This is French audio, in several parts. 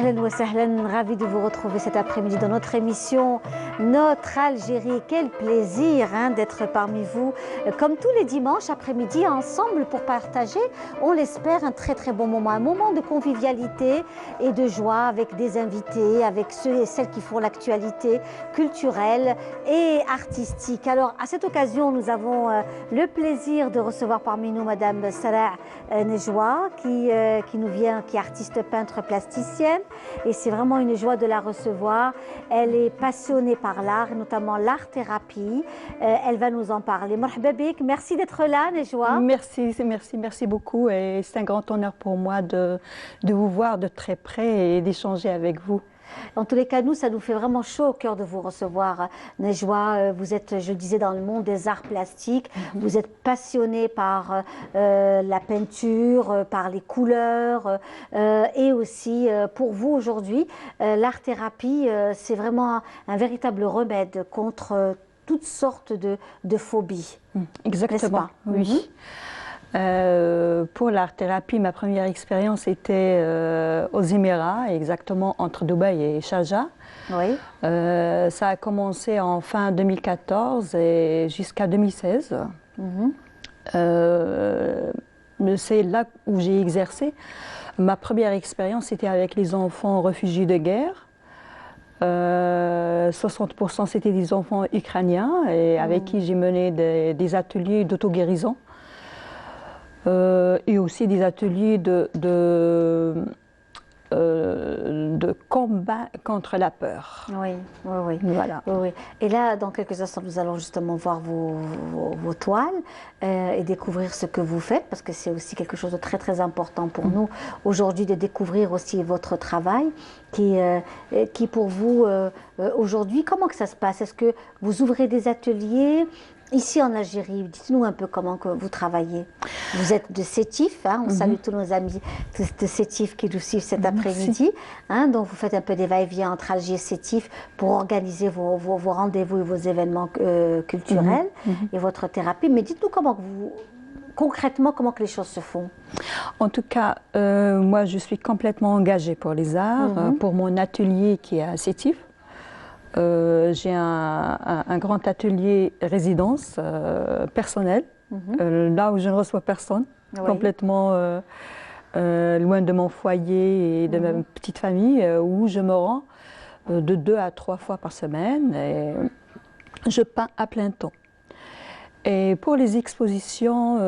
Ahlan wa sahlan, ravi de vous retrouver cet après-midi dans notre émission Notre Algérie. Quel plaisir d'être parmi vous, comme tous les dimanches après-midi, ensemble pour partager, on l'espère, un très bon moment. Un moment de convivialité et de joie avec des invités, avec ceux et celles qui font l'actualité culturelle et artistique. Alors, à cette occasion, nous avons le plaisir de recevoir parmi nous Madame Salah Nejwa, qui nous vient, qui est artiste peintre plasticienne. Et c'est vraiment une joie de la recevoir. Elle est passionnée par l'art, notamment l'art-thérapie. Elle va nous en parler. Marhaba bik, merci d'être là, Nejwa. Merci beaucoup. Et c'est un grand honneur pour moi de vous voir de très près et d'échanger avec vous. En tous les cas, nous, ça nous fait vraiment chaud au cœur de vous recevoir, Nejwa. Vous êtes, je le disais, dans le monde des arts plastiques. Vous êtes passionnée par la peinture, par les couleurs. Et aussi, pour vous aujourd'hui, l'art-thérapie, c'est vraiment un véritable remède contre toutes sortes de phobies. Exactement, oui. Pour l'art-thérapie, ma première expérience était aux Émirats, exactement entre Dubaï et Sharjah. Oui. Ça a commencé en fin 2014 et jusqu'à 2016. C'est là où j'ai exercé. Ma première expérience était avec les enfants réfugiés de guerre. 60% c'était des enfants ukrainiens et avec qui j'ai mené des ateliers d'auto-guérison. Et aussi des ateliers de combat contre la peur. Oui. Voilà. Oui. Et là, dans quelques instants, nous allons justement voir vos toiles et découvrir ce que vous faites, parce que c'est aussi quelque chose de très important pour nous aujourd'hui, de découvrir aussi votre travail, qui pour vous, aujourd'hui, comment que ça se passe? Est-ce que vous ouvrez des ateliers ici en Algérie? Dites-nous un peu comment que vous travaillez. Vous êtes de Sétif, on salue tous nos amis de Sétif qui nous suivent cet après-midi. Donc vous faites un peu des va-et-vient entre Alger et Sétif pour organiser vos rendez-vous et vos événements culturels et votre thérapie. Mais dites-nous concrètement, comment que les choses se font? En tout cas, moi je suis complètement engagée pour les arts, pour mon atelier qui est à Sétif. J'ai un grand atelier résidence personnel, là où je ne reçois personne, complètement loin de mon foyer et de ma petite famille, où je me rends de 2 à 3 fois par semaine et je peins à plein temps. Et pour les expositions,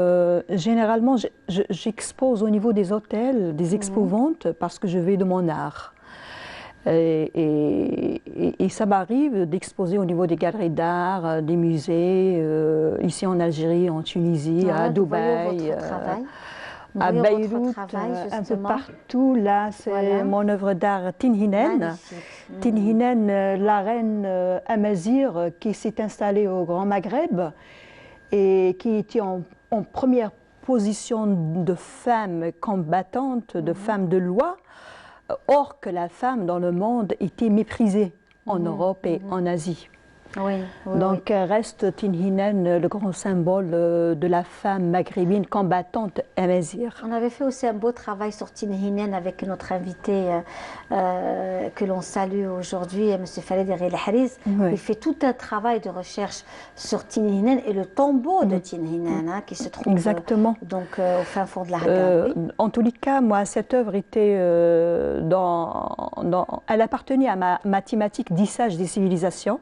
généralement j'expose au niveau des hôtels, des expos-ventes, parce que je vais de mon art. Et ça m'arrive d'exposer au niveau des galeries d'art, des musées, ici en Algérie, en Tunisie, à Dubaï, à Beyrouth, un peu partout. Là, c'est mon œuvre d'art Tinhinen. Tinhinen, la reine Amazigh qui s'est installée au Grand Maghreb et qui était en première position de femme combattante, de femme de loi. Or que la femme dans le monde était méprisée en Europe et en Asie. Donc reste Tinhinen le grand symbole de la femme maghrébine combattante amazigh. On avait fait aussi un beau travail sur Tinhinen avec notre invité que l'on salue aujourd'hui, M. Khaled El Hariz. Il fait tout un travail de recherche sur Tinhinen et le tombeau de Tinhinen qui se trouve donc au fin fond de la Hagar. En tous les cas, moi, cette œuvre était elle appartenait à ma thématique Tissage des civilisations.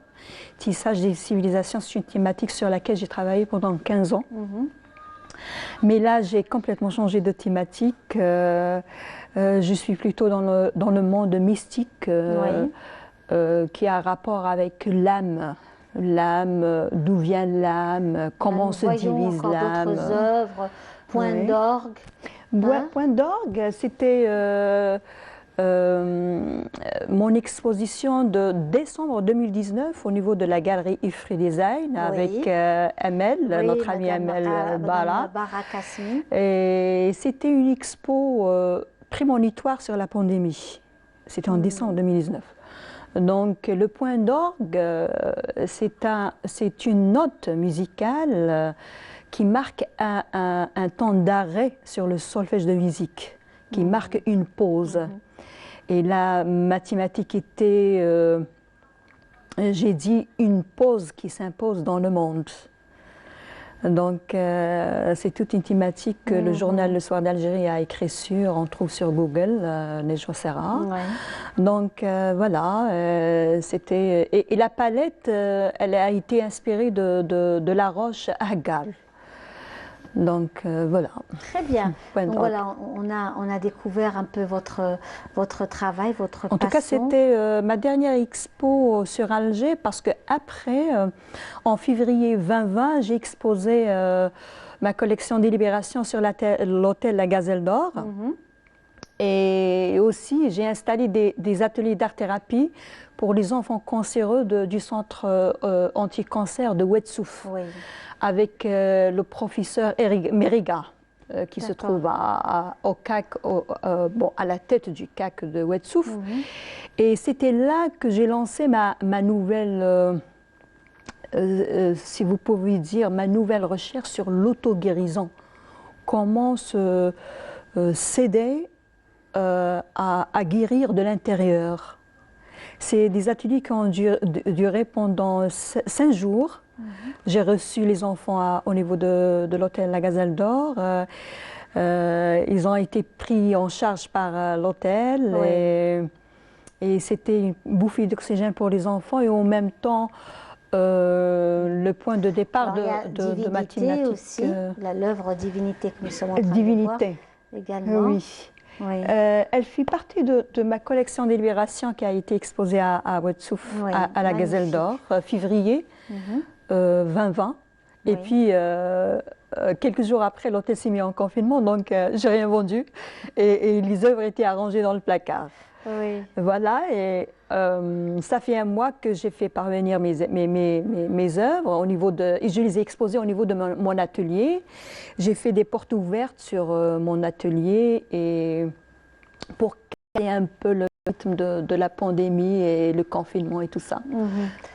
Tissage des civilisations, c'est une thématique sur laquelle j'ai travaillé pendant 15 ans. Mais là, j'ai complètement changé de thématique. Je suis plutôt dans le monde mystique qui a rapport avec l'âme. L'âme, d'où vient l'âme, comment se divise l'âme. D'autres œuvres, Point d'orgue. Point d'orgue, c'était mon exposition de décembre 2019 au niveau de la galerie Ifri Design avec Amel, notre amie Amel Bara. Et c'était une expo prémonitoire sur la pandémie. C'était en décembre 2019. Donc le point d'orgue, c'est une note musicale qui marque un temps d'arrêt sur le solfège de musique, qui marque une pause. Et la mathématique était, j'ai dit, une pause qui s'impose dans le monde. Donc, c'est toute une thématique que le journal Le Soir d'Algérie a écrit sur, on trouve sur Google, Nejwa Serra. Ouais. Donc, voilà, c'était... Et la palette, elle a été inspirée de La Roche Agall. Donc voilà. Très bien. Donc, voilà, on a découvert un peu votre travail, votre passion. En tout cas, c'était ma dernière expo sur Alger parce qu'après, en février 2020, j'ai exposé ma collection des Libérations sur l'hôtel La Gazelle d'Or. Et aussi, j'ai installé des ateliers d'art-thérapie pour les enfants cancéreux du centre anti-cancer de Oued-Souf. Oui. Avec le professeur Eric Meriga, qui se trouve au CAC, à la tête du CAC de Oued-Souf. Et c'était là que j'ai lancé ma nouvelle, si vous pouvez dire, ma nouvelle recherche sur l'auto-guérison. Comment s'aider à guérir de l'intérieur. C'est des ateliers qui ont duré pendant 5 jours. J'ai reçu les enfants au niveau de l'hôtel La Gazelle d'Or. Ils ont été pris en charge par l'hôtel. Oui. Et c'était une bouffée d'oxygène pour les enfants et en même temps le point de départ de ma thématique. Aussi, l'œuvre Divinité que nous sommes en train de voir également. Oui. Oui. Elle fait partie de ma collection des Libérations qui a été exposée à Oued-Souf, oui, à la Gazelle d'Or, février 2020. Oui. Et puis, quelques jours après, l'hôtel s'est mis en confinement, donc j'ai rien vendu. Et les œuvres étaient arrangées dans le placard. Oui. Voilà, et ça fait un mois que j'ai fait parvenir mes œuvres au niveau et je les ai exposées au niveau de mon atelier. J'ai fait des portes ouvertes sur mon atelier et pour casser un peu le rythme de la pandémie et le confinement et tout ça.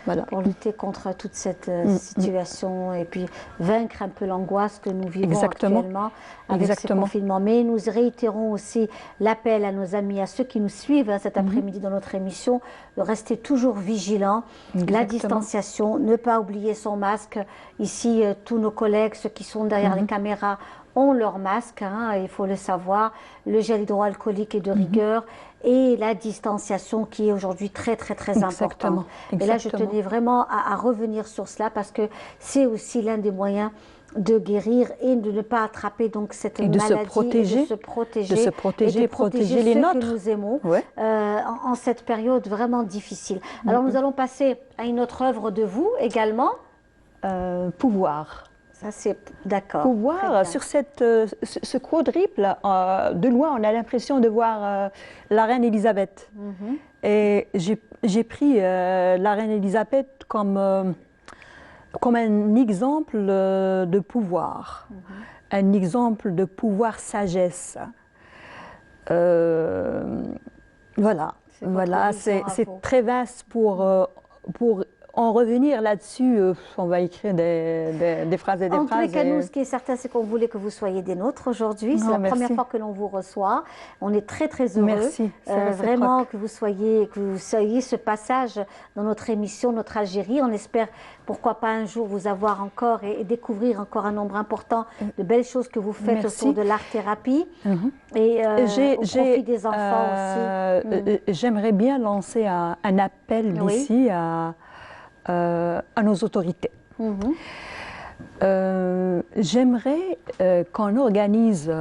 Voilà. Pour lutter contre toute cette situation et puis vaincre un peu l'angoisse que nous vivons actuellement avec ce confinement. Mais nous réitérons aussi l'appel à nos amis, à ceux qui nous suivent cet après-midi dans notre émission, de rester toujours vigilants. La distanciation, ne pas oublier son masque. Ici, tous nos collègues, ceux qui sont derrière les caméras, ont leur masque, il faut le savoir. Le gel hydroalcoolique est de rigueur et la distanciation qui est aujourd'hui très importante. Et là, je tenais vraiment à revenir sur cela parce que c'est aussi l'un des moyens de guérir et de ne pas attraper donc cette maladie, de se protéger, et de protéger les nôtres que nous aimons en cette période vraiment difficile. Alors nous allons passer à une autre œuvre de vous également. Pouvoir. Ça, c'est d'accord. Pouvoir, sur ce quadruple, de loin, on a l'impression de voir la reine Elisabeth. Et j'ai pris la reine Elisabeth comme un exemple de pouvoir, un exemple de pouvoir sagesse. Voilà, c'est très vaste pour en revenir là-dessus, on va écrire des phrases et des phrases. En tous les cas, nous, ce qui est certain, c'est qu'on voulait que vous soyez des nôtres aujourd'hui. C'est la première fois que l'on vous reçoit. On est très heureux. Merci. Vraiment que vous soyez ce passage dans notre émission, notre Algérie. On espère, pourquoi pas un jour, vous avoir encore et découvrir encore un nombre important de belles choses que vous faites autour de l'art-thérapie et au profit des enfants aussi. J'aimerais bien lancer un appel d'ici à nos autorités. J'aimerais qu'on organise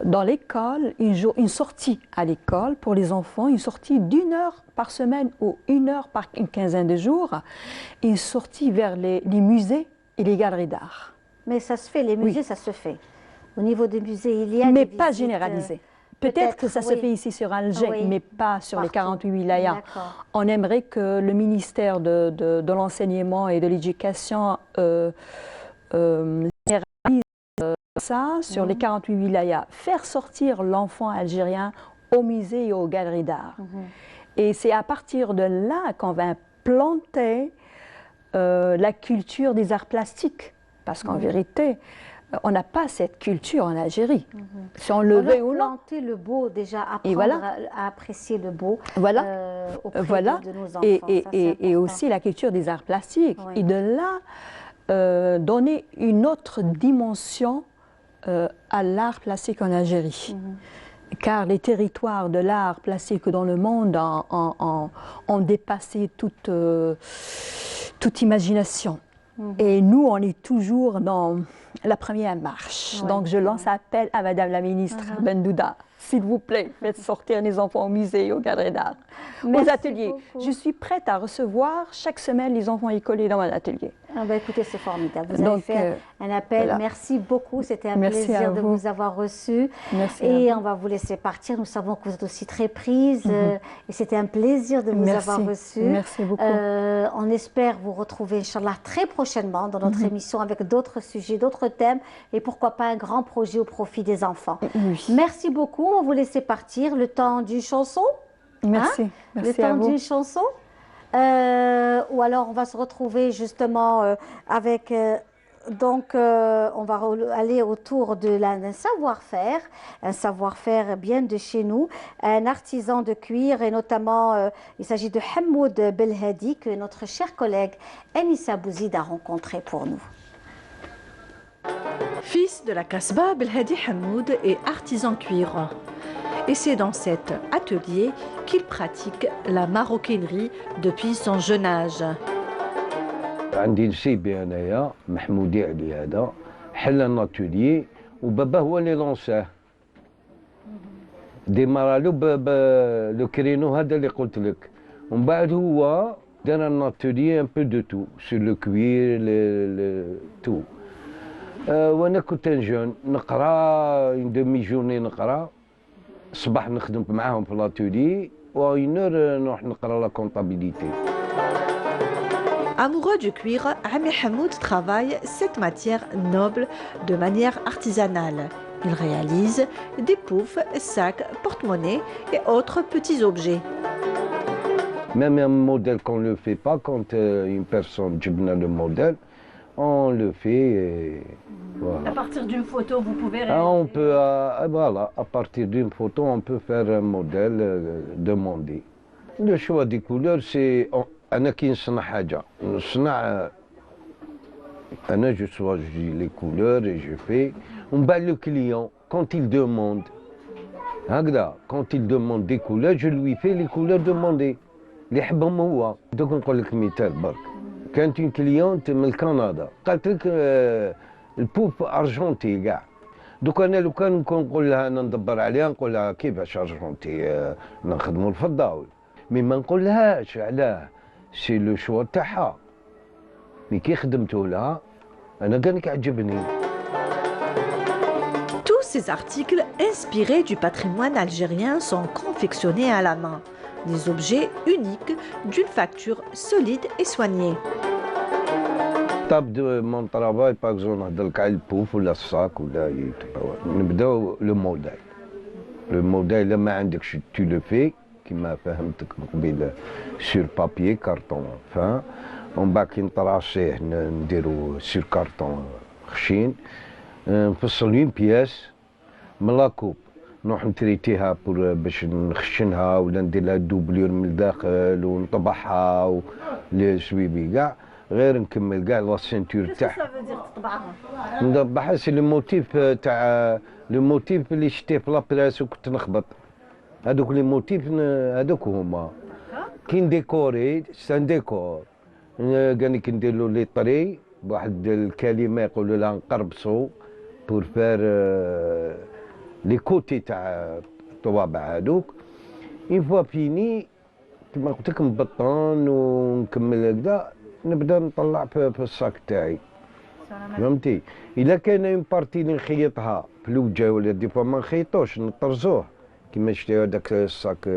dans l'école une sortie à l'école pour les enfants, une sortie d'1 heure par semaine ou 1 heure par une quinzaine de jours, une sortie vers les musées et les galeries d'art. Mais ça se fait, les musées, ça se fait. Au niveau des musées, il y a mais pas généralisé. Peut-être que ça se fait ici sur Alger, mais pas sur les 48 wilayas. On aimerait que le ministère de l'Enseignement et de l'Éducation généralise ça sur les 48 wilayas. Faire sortir l'enfant algérien au musée et aux galeries d'art. Et c'est à partir de là qu'on va implanter la culture des arts plastiques. Parce qu'en vérité, on n'a pas cette culture en Algérie. Si on le veut ou non. Planter le beau, déjà apprendre à apprécier le beau auprès de nos enfants. Et aussi la culture des arts plastiques. Et de là, donner une autre dimension à l'art plastique en Algérie. Car les territoires de l'art plastique dans le monde ont dépassé toute imagination. Et nous, on est toujours dans la première marche. Donc, je lance appel à Madame la ministre Bendouda. S'il vous plaît, faites sortir les enfants au musée, aux galeries d'art, aux ateliers. Beaucoup. Je suis prête à recevoir chaque semaine les enfants écoliers dans mon atelier. Ah ben écoutez, c'est formidable. Vous avez fait un appel. Voilà. Merci beaucoup. C'était un plaisir de vous avoir reçu. Merci et on va vous laisser partir. Nous savons que vous êtes aussi très prise. Et c'était un plaisir de vous avoir reçu. Merci beaucoup. On espère vous retrouver, Inch'Allah, très prochainement dans notre émission avec d'autres sujets, d'autres thèmes. Et pourquoi pas un grand projet au profit des enfants. Merci beaucoup. On va vous laisser partir. Le temps d'une chanson. Merci. Le temps d'une chanson. Ou alors on va se retrouver justement avec donc on va aller autour d'un savoir-faire, un savoir-faire bien de chez nous, un artisan de cuir et notamment il s'agit de Hamoud Belhadi que notre cher collègue Anissa Bouzid a rencontré pour nous. Fils de la Kasba, Belhadi Hamoud est artisan cuir. Et c'est dans cet atelier qu'il pratique la maroquinerie depuis son jeune âge. عندي نسيبي انايا محمودي علي هذا حل ان اتوليي وبابا هو اللي لونساه ديمارالو لو كرينو هذا اللي قلت لك ومن بعد هو دار ان اتوليي ان بو دو تو سور لو كوير تو وانا كنت جون نقرا اون دومي جورني نقرا الصباح نخدم معاهم في l'atelier و une heure نروح نقرا لا كونطابيليتي. Amoureux du cuir, Ami Hamoud travaille cette matière noble de manière artisanale. Il réalise des poufs, sacs, porte-monnaie et autres petits objets. Même un modèle qu'on ne le fait pas, quand une personne jibna le modèle, on le fait et voilà. À partir d'une photo, vous pouvez réaliser... On peut, voilà, à partir d'une photo, on peut faire un modèle demandé. Le choix des couleurs, c'est... أنا كي نصنع حاجة نصنع أنا je choisis les couleurs et je fais ومن بعد le client quand il demande هكذا quand il demande des couleurs je lui fais les couleurs demandées اللي يحبهم هو. دوك نقول لك مثال برك كانت une cliente من كندا قالت لك البوب أرجنتي كاع دوك أنا لو كان نقول لها أنا ندبر عليها نقول لها كيفاش أرجنتي نخدموا الفضة مي ما نقولهاش علاه سي لو شوا تاعها مي كي خدمته لها انا كان كيعجبني. Tous ces articles inspirés du patrimoine algérien sont confectionnés à la main. Des objets uniques d'une facture solide et soignée. طاب دو مون طرافاي باغ اكزومبل نهضر لك على البوف ولا الصاك ولا نبداو لو موديل. لو موديل ما عندكش تو لو في كما فهمتك من قبيل سور بابيي كارطون فان ومن بعد كي نطراسيه نديرو سور كارطون خشين نفصل اون بياس من لاكوب نروح نتريتيها باش نخشنها ولا ندير لها دوبلور من الداخل ونطبعها لي سويبي كاع غير نكمل كاع لا سينتور تاعها. نطبعها سي لو موتيف تاع لو موتيف اللي شتيه في لابريس وكنت نخبط هذوك لي موتيف هذوك هما كي نديكوري سان ديكور كاني كندير له لي طري بواحد الكلمه يقولوا لها نقربصو بور فار لي كوتي تاع الطوابع هذوك اون فوا فيني كما قلت لك نبطن ونكمل هكذا نبدا نطلع في الصاك تاعي فهمتي. الا كان اون بارتي اللي نخيطها في الوجه ولا دي فوا ما نخيطوش نطرزوه كيما شتي هذاك الصاك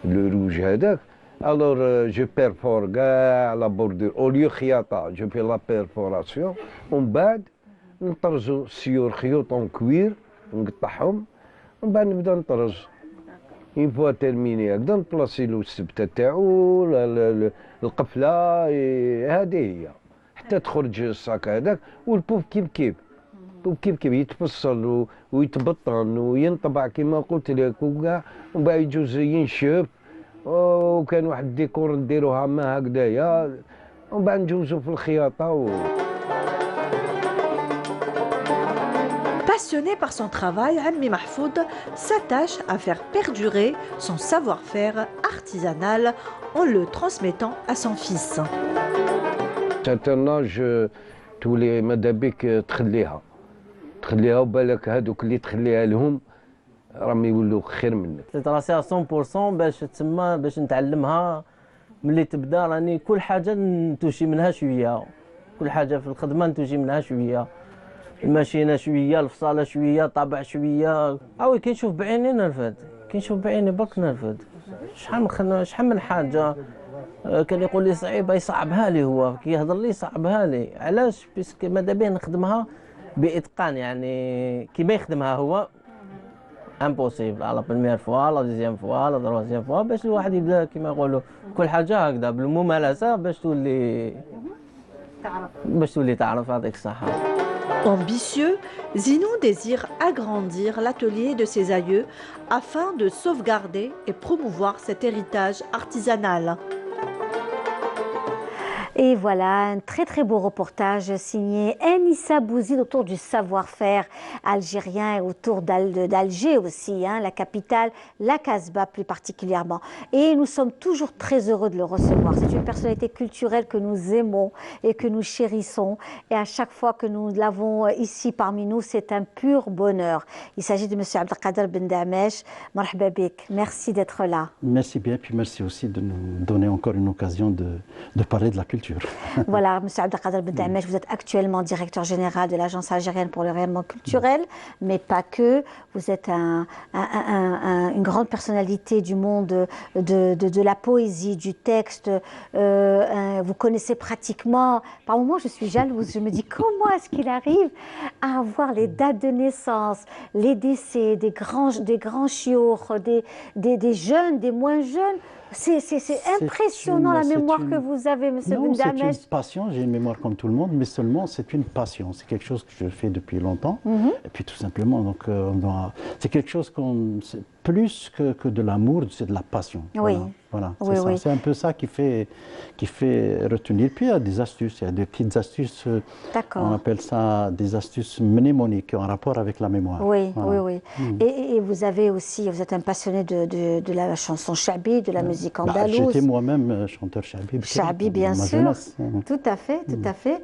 لو روج هذاك الور جو بيرفور كاع لا بوردور او ليو خياطه جو في لا بيرفوراسيون ومن بعد نطرزو السيور خيوط اون كوير نقطعهم ومن بعد نبدا نطرز اون فوا تيرميني هكذا نبلاصي له السبته تاعو القفله هذه هي حتى تخرج الصاك هذاك والبوف كيف كيف وكيف يتفصل ويتبطن وينطبع كما قلت لك وكاع، ومن بعد يجوز ينشف، وكان واحد الديكور نديروها ما هكذايا، ومن بعد نجوزو في الخياطة Passionné par son travail, Ammi Mahfoud s'attache à faire perdurer son savoir-faire artisanal en le transmettant à son fils. certain âge تولي ماذا بك تخليها وبالك هذوك اللي تخليها لهم راهم يولوا خير منك. راسي 100% باش تسمى باش نتعلمها ملي تبدا، راني كل حاجه نتوشي منها شويه، كل حاجه في الخدمه نتوشي منها شويه، الماشينه شويه، الفصاله شويه، طابع شويه. وي كي نشوف بعيني نرفد، كي نشوف بعيني برك نرفد. شحال من حاجه كان يقول لي صعيبه يصعبها لي، هو كي يهضر لي يصعبها لي. علاش؟ بيسك ماذا بيه نخدمها باتقان، يعني كي ما يخدمها هو امبوسيبل. لا بروميير فوا، لا دوزيام فوا، لا تروازيام فوا، باش الواحد يبدا كيما يقولوا كل حاجه هكذا بالممارسه باش تولي تعرف. يعطيك الصحه. Ambitieux, Zinou désire agrandir l'atelier de ses aïeux afin de sauvegarder et promouvoir cet héritage artisanal. Et voilà, un très très beau reportage signé Enissa Bouzid autour du savoir-faire algérien et autour d'Alger aussi, hein, la capitale, la Casbah plus particulièrement. Et nous sommes toujours très heureux de le recevoir. C'est une personnalité culturelle que nous aimons et que nous chérissons. Et à chaque fois que nous l'avons ici parmi nous, c'est un pur bonheur. Il s'agit de M. Abdelkader Ben Damesh. Marhaba bik. Merci d'être là. Merci bien, puis merci aussi de nous donner encore une occasion de parler de la culture. Voilà, M. Abdelkader Ben Damesh, vous êtes actuellement directeur général de l'Agence algérienne pour le rayonnement culturel, mais pas que. Vous êtes une grande personnalité du monde de la poésie, du texte. Vous connaissez pratiquement. Par moments, je suis jalouse. Je me dis comment est-ce qu'il arrive à avoir les dates de naissance, les décès, des grands chiours, des jeunes, des moins jeunes. C'est impressionnant la mémoire que vous avez, M. Ben Damesh. C'est une passion, j'ai une mémoire comme tout le monde, mais seulement c'est une passion. C'est quelque chose que je fais depuis longtemps. Et puis tout simplement, donc, c'est quelque chose plus que de l'amour, c'est de la passion. Oui. Voilà, c'est un peu ça qui fait retenir. Puis il y a des astuces, il y a des petites astuces, on appelle ça des astuces mnémoniques en rapport avec la mémoire. Oui, voilà. Oui. Et vous avez aussi, vous êtes un passionné de la chanson chabi, de la musique andalouse. J'étais moi-même chanteur chabi. Chabi, bien sûr. Tout à fait, tout à fait.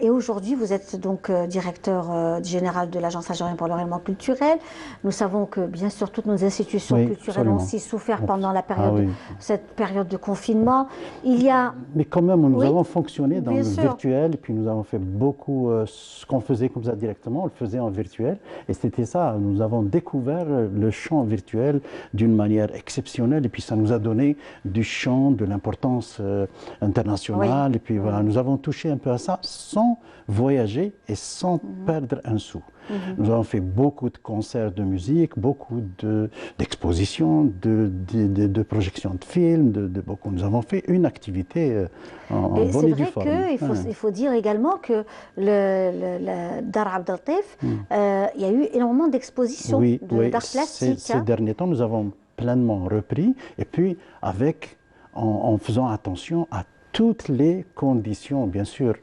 Et aujourd'hui, vous êtes donc directeur général de l'Agence algérienne pour le rayonnement culturel. Nous savons que, bien sûr, toutes nos institutions culturelles ont aussi souffert pendant la période, cette période de confinement. Il y a... Mais quand même, nous avons fonctionné dans le virtuel, et puis nous avons fait beaucoup, ce qu'on faisait comme ça directement, on le faisait en virtuel. Et c'était ça, nous avons découvert le chant virtuel d'une manière exceptionnelle, et puis ça nous a donné du chant, de l'importance internationale. Et puis voilà, nous avons touché un peu à ça sans voyager et sans perdre un sou. Nous avons fait beaucoup de concerts de musique, beaucoup d'expositions, de projections de films, beaucoup. Nous avons fait une activité en bonne et due forme. C'est vrai qu'il faut dire également que le Dar Abdel Latif, il y a eu énormément d'expositions d'art plastique. Ces derniers temps, nous avons pleinement repris, et puis en faisant attention à toutes les conditions, bien sûr,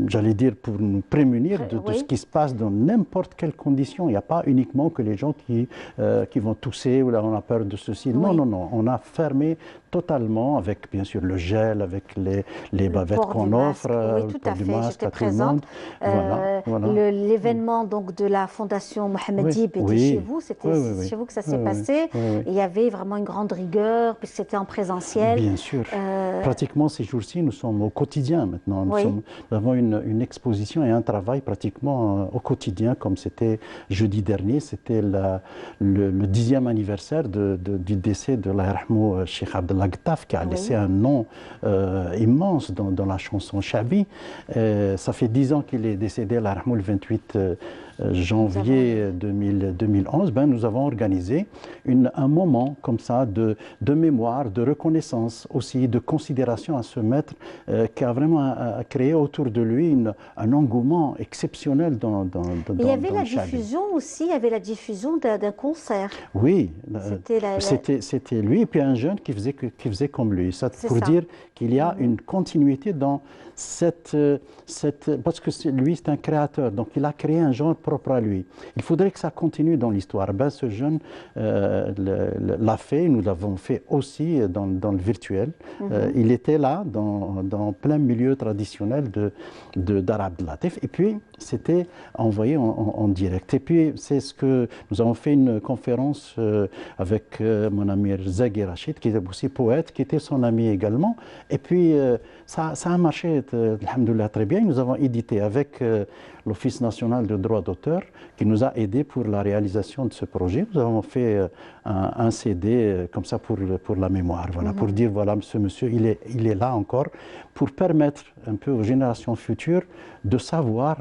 j'allais dire, pour nous prémunir de ce qui se passe dans n'importe quelle condition. Il n'y a pas uniquement que les gens qui vont tousser ou là on a peur de ceci. Non, non, non. On a fermé totalement avec, bien sûr, le gel, avec les bavettes qu'on offre, tout à fait, j'étais présente. L'événement donc de la fondation Mohamed Dib était chez vous, c'était chez vous que ça s'est passé. Il y avait vraiment une grande rigueur, puisque c'était en présentiel. Bien sûr. Pratiquement ces jours-ci, nous sommes au quotidien maintenant. Nous avons une exposition et un travail pratiquement au quotidien, comme c'était jeudi dernier, c'était le 10e anniversaire du décès de l'Aïrahmou Cheikh Abdallah Lagtaf, qui a laissé un nom immense dans la chanson Chabi. Ça fait 10 ans qu'il est décédé, le 28 janvier 2011. Nous avons organisé un moment comme ça de mémoire, de reconnaissance aussi, de considération à ce maître qui a vraiment créé autour de lui un engouement exceptionnel dans il y avait la diffusion aussi, il y avait la diffusion d'un concert. Oui, c'était lui et puis un jeune qui faisait comme lui. Ça, pour dire qu'il y a une continuité dans parce que lui c'est un créateur, donc il a créé un genre propre à lui. Il faudrait que ça continue dans l'histoire. Ce jeune l'a fait, nous l'avons fait aussi dans le virtuel. Il était là dans plein milieu traditionnel d'Arab Latif et puis c'était envoyé en direct. Et puis c'est ce que nous avons fait une conférence avec mon ami Zaghi Rachid, qui était aussi poète, qui était son ami également. Et puis ça a marché, alhamdoulilah, très bien. Nous avons édité avec l'Office national de droit d'auteur, qui nous a aidés pour la réalisation de ce projet. Nous avons fait un CD comme ça pour la mémoire, voilà, pour dire, voilà, ce monsieur, il est là encore, pour permettre un peu aux générations futures de savoir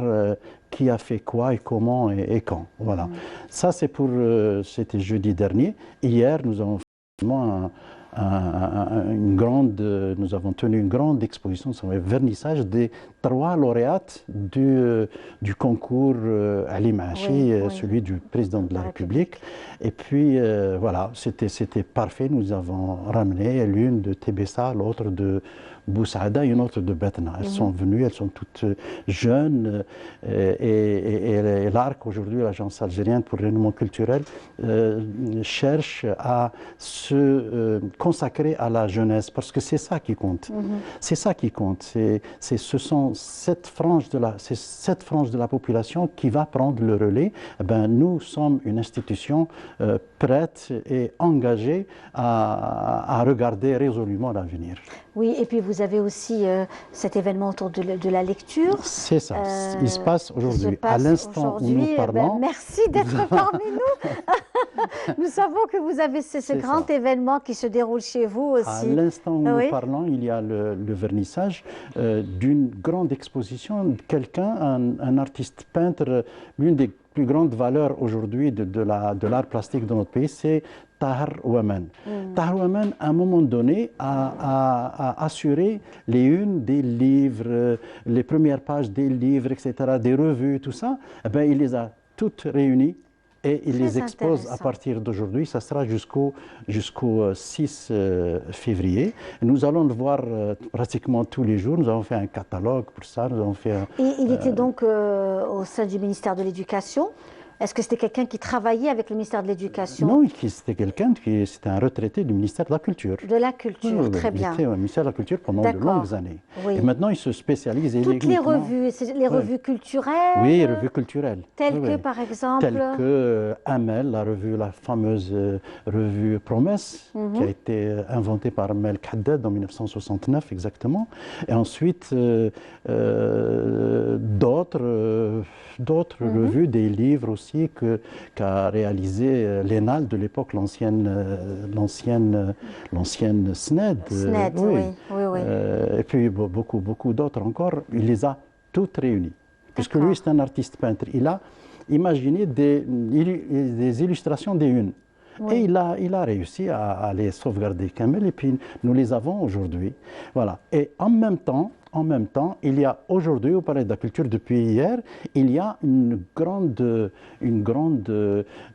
qui a fait quoi et comment et quand. Voilà. Ça, c'était jeudi dernier. Hier, nous avons fait nous avons tenu une grande exposition, un vernissage des 3 lauréates du concours Ali Maachi, celui du président de la République. Et puis voilà, c'était parfait. Nous avons ramené l'une de Tébessa, l'autre de Boussaada et une autre de Betna. Elles sont venues, elles sont toutes jeunes et l'ARC, aujourd'hui, l'Agence algérienne pour le rayonnement culturel, cherche à se consacrer à la jeunesse parce que c'est ça qui compte. C'est ça qui compte. Ce sont cette frange de la population qui va prendre le relais. Nous sommes une institution prête et engagée à regarder résolument l'avenir. Oui, et puis vous avez aussi cet événement autour de la lecture. C'est ça, il se passe aujourd'hui. À l'instant où nous parlons... merci d'être parmi nous. Nous savons que vous avez ce grand événement qui se déroule chez vous aussi. À l'instant où nous parlons, il y a le vernissage d'une grande exposition de quelqu'un, un artiste peintre, l'une des plus grandes valeurs aujourd'hui de l'art plastique dans notre pays, c'est Tahar Ouaman. Tahar Ouaman, à un moment donné, a assuré les unes des livres, les premières pages des livres, etc., des revues, tout ça. Il les a toutes réunies et il les expose à partir d'aujourd'hui. Ça sera jusqu'au 6 février. Nous allons le voir pratiquement tous les jours. Nous avons fait un catalogue pour ça. Nous avons fait et il était donc au sein du ministère de l'Éducation. Est-ce que c'était quelqu'un qui travaillait avec le ministère de l'Éducation? Non, c'était un retraité du ministère de la Culture. De la Culture, très bien. Il était au ministère de la Culture pendant de longues années. Et maintenant, il se spécialise Toutes les revues, les revues culturelles? Oui, revues culturelles. Telles que, par exemple? Telles que Amel, la fameuse revue Promesse, qui a été inventée par Mel Haddad en 1969, exactement. Et ensuite, d'autres revues, des livres aussi, qu'a réalisé l'ENAL de l'époque, l'ancienne SNED. Oui. Et puis beaucoup d'autres encore. Il les a toutes réunies. Puisque lui, c'est un artiste peintre. Il a imaginé des illustrations des unes. Et il a réussi à les sauvegarder, Kamel, et puis nous les avons aujourd'hui. Voilà. Et en même temps, il y a aujourd'hui au Palais de la Culture, depuis hier, il y a une grande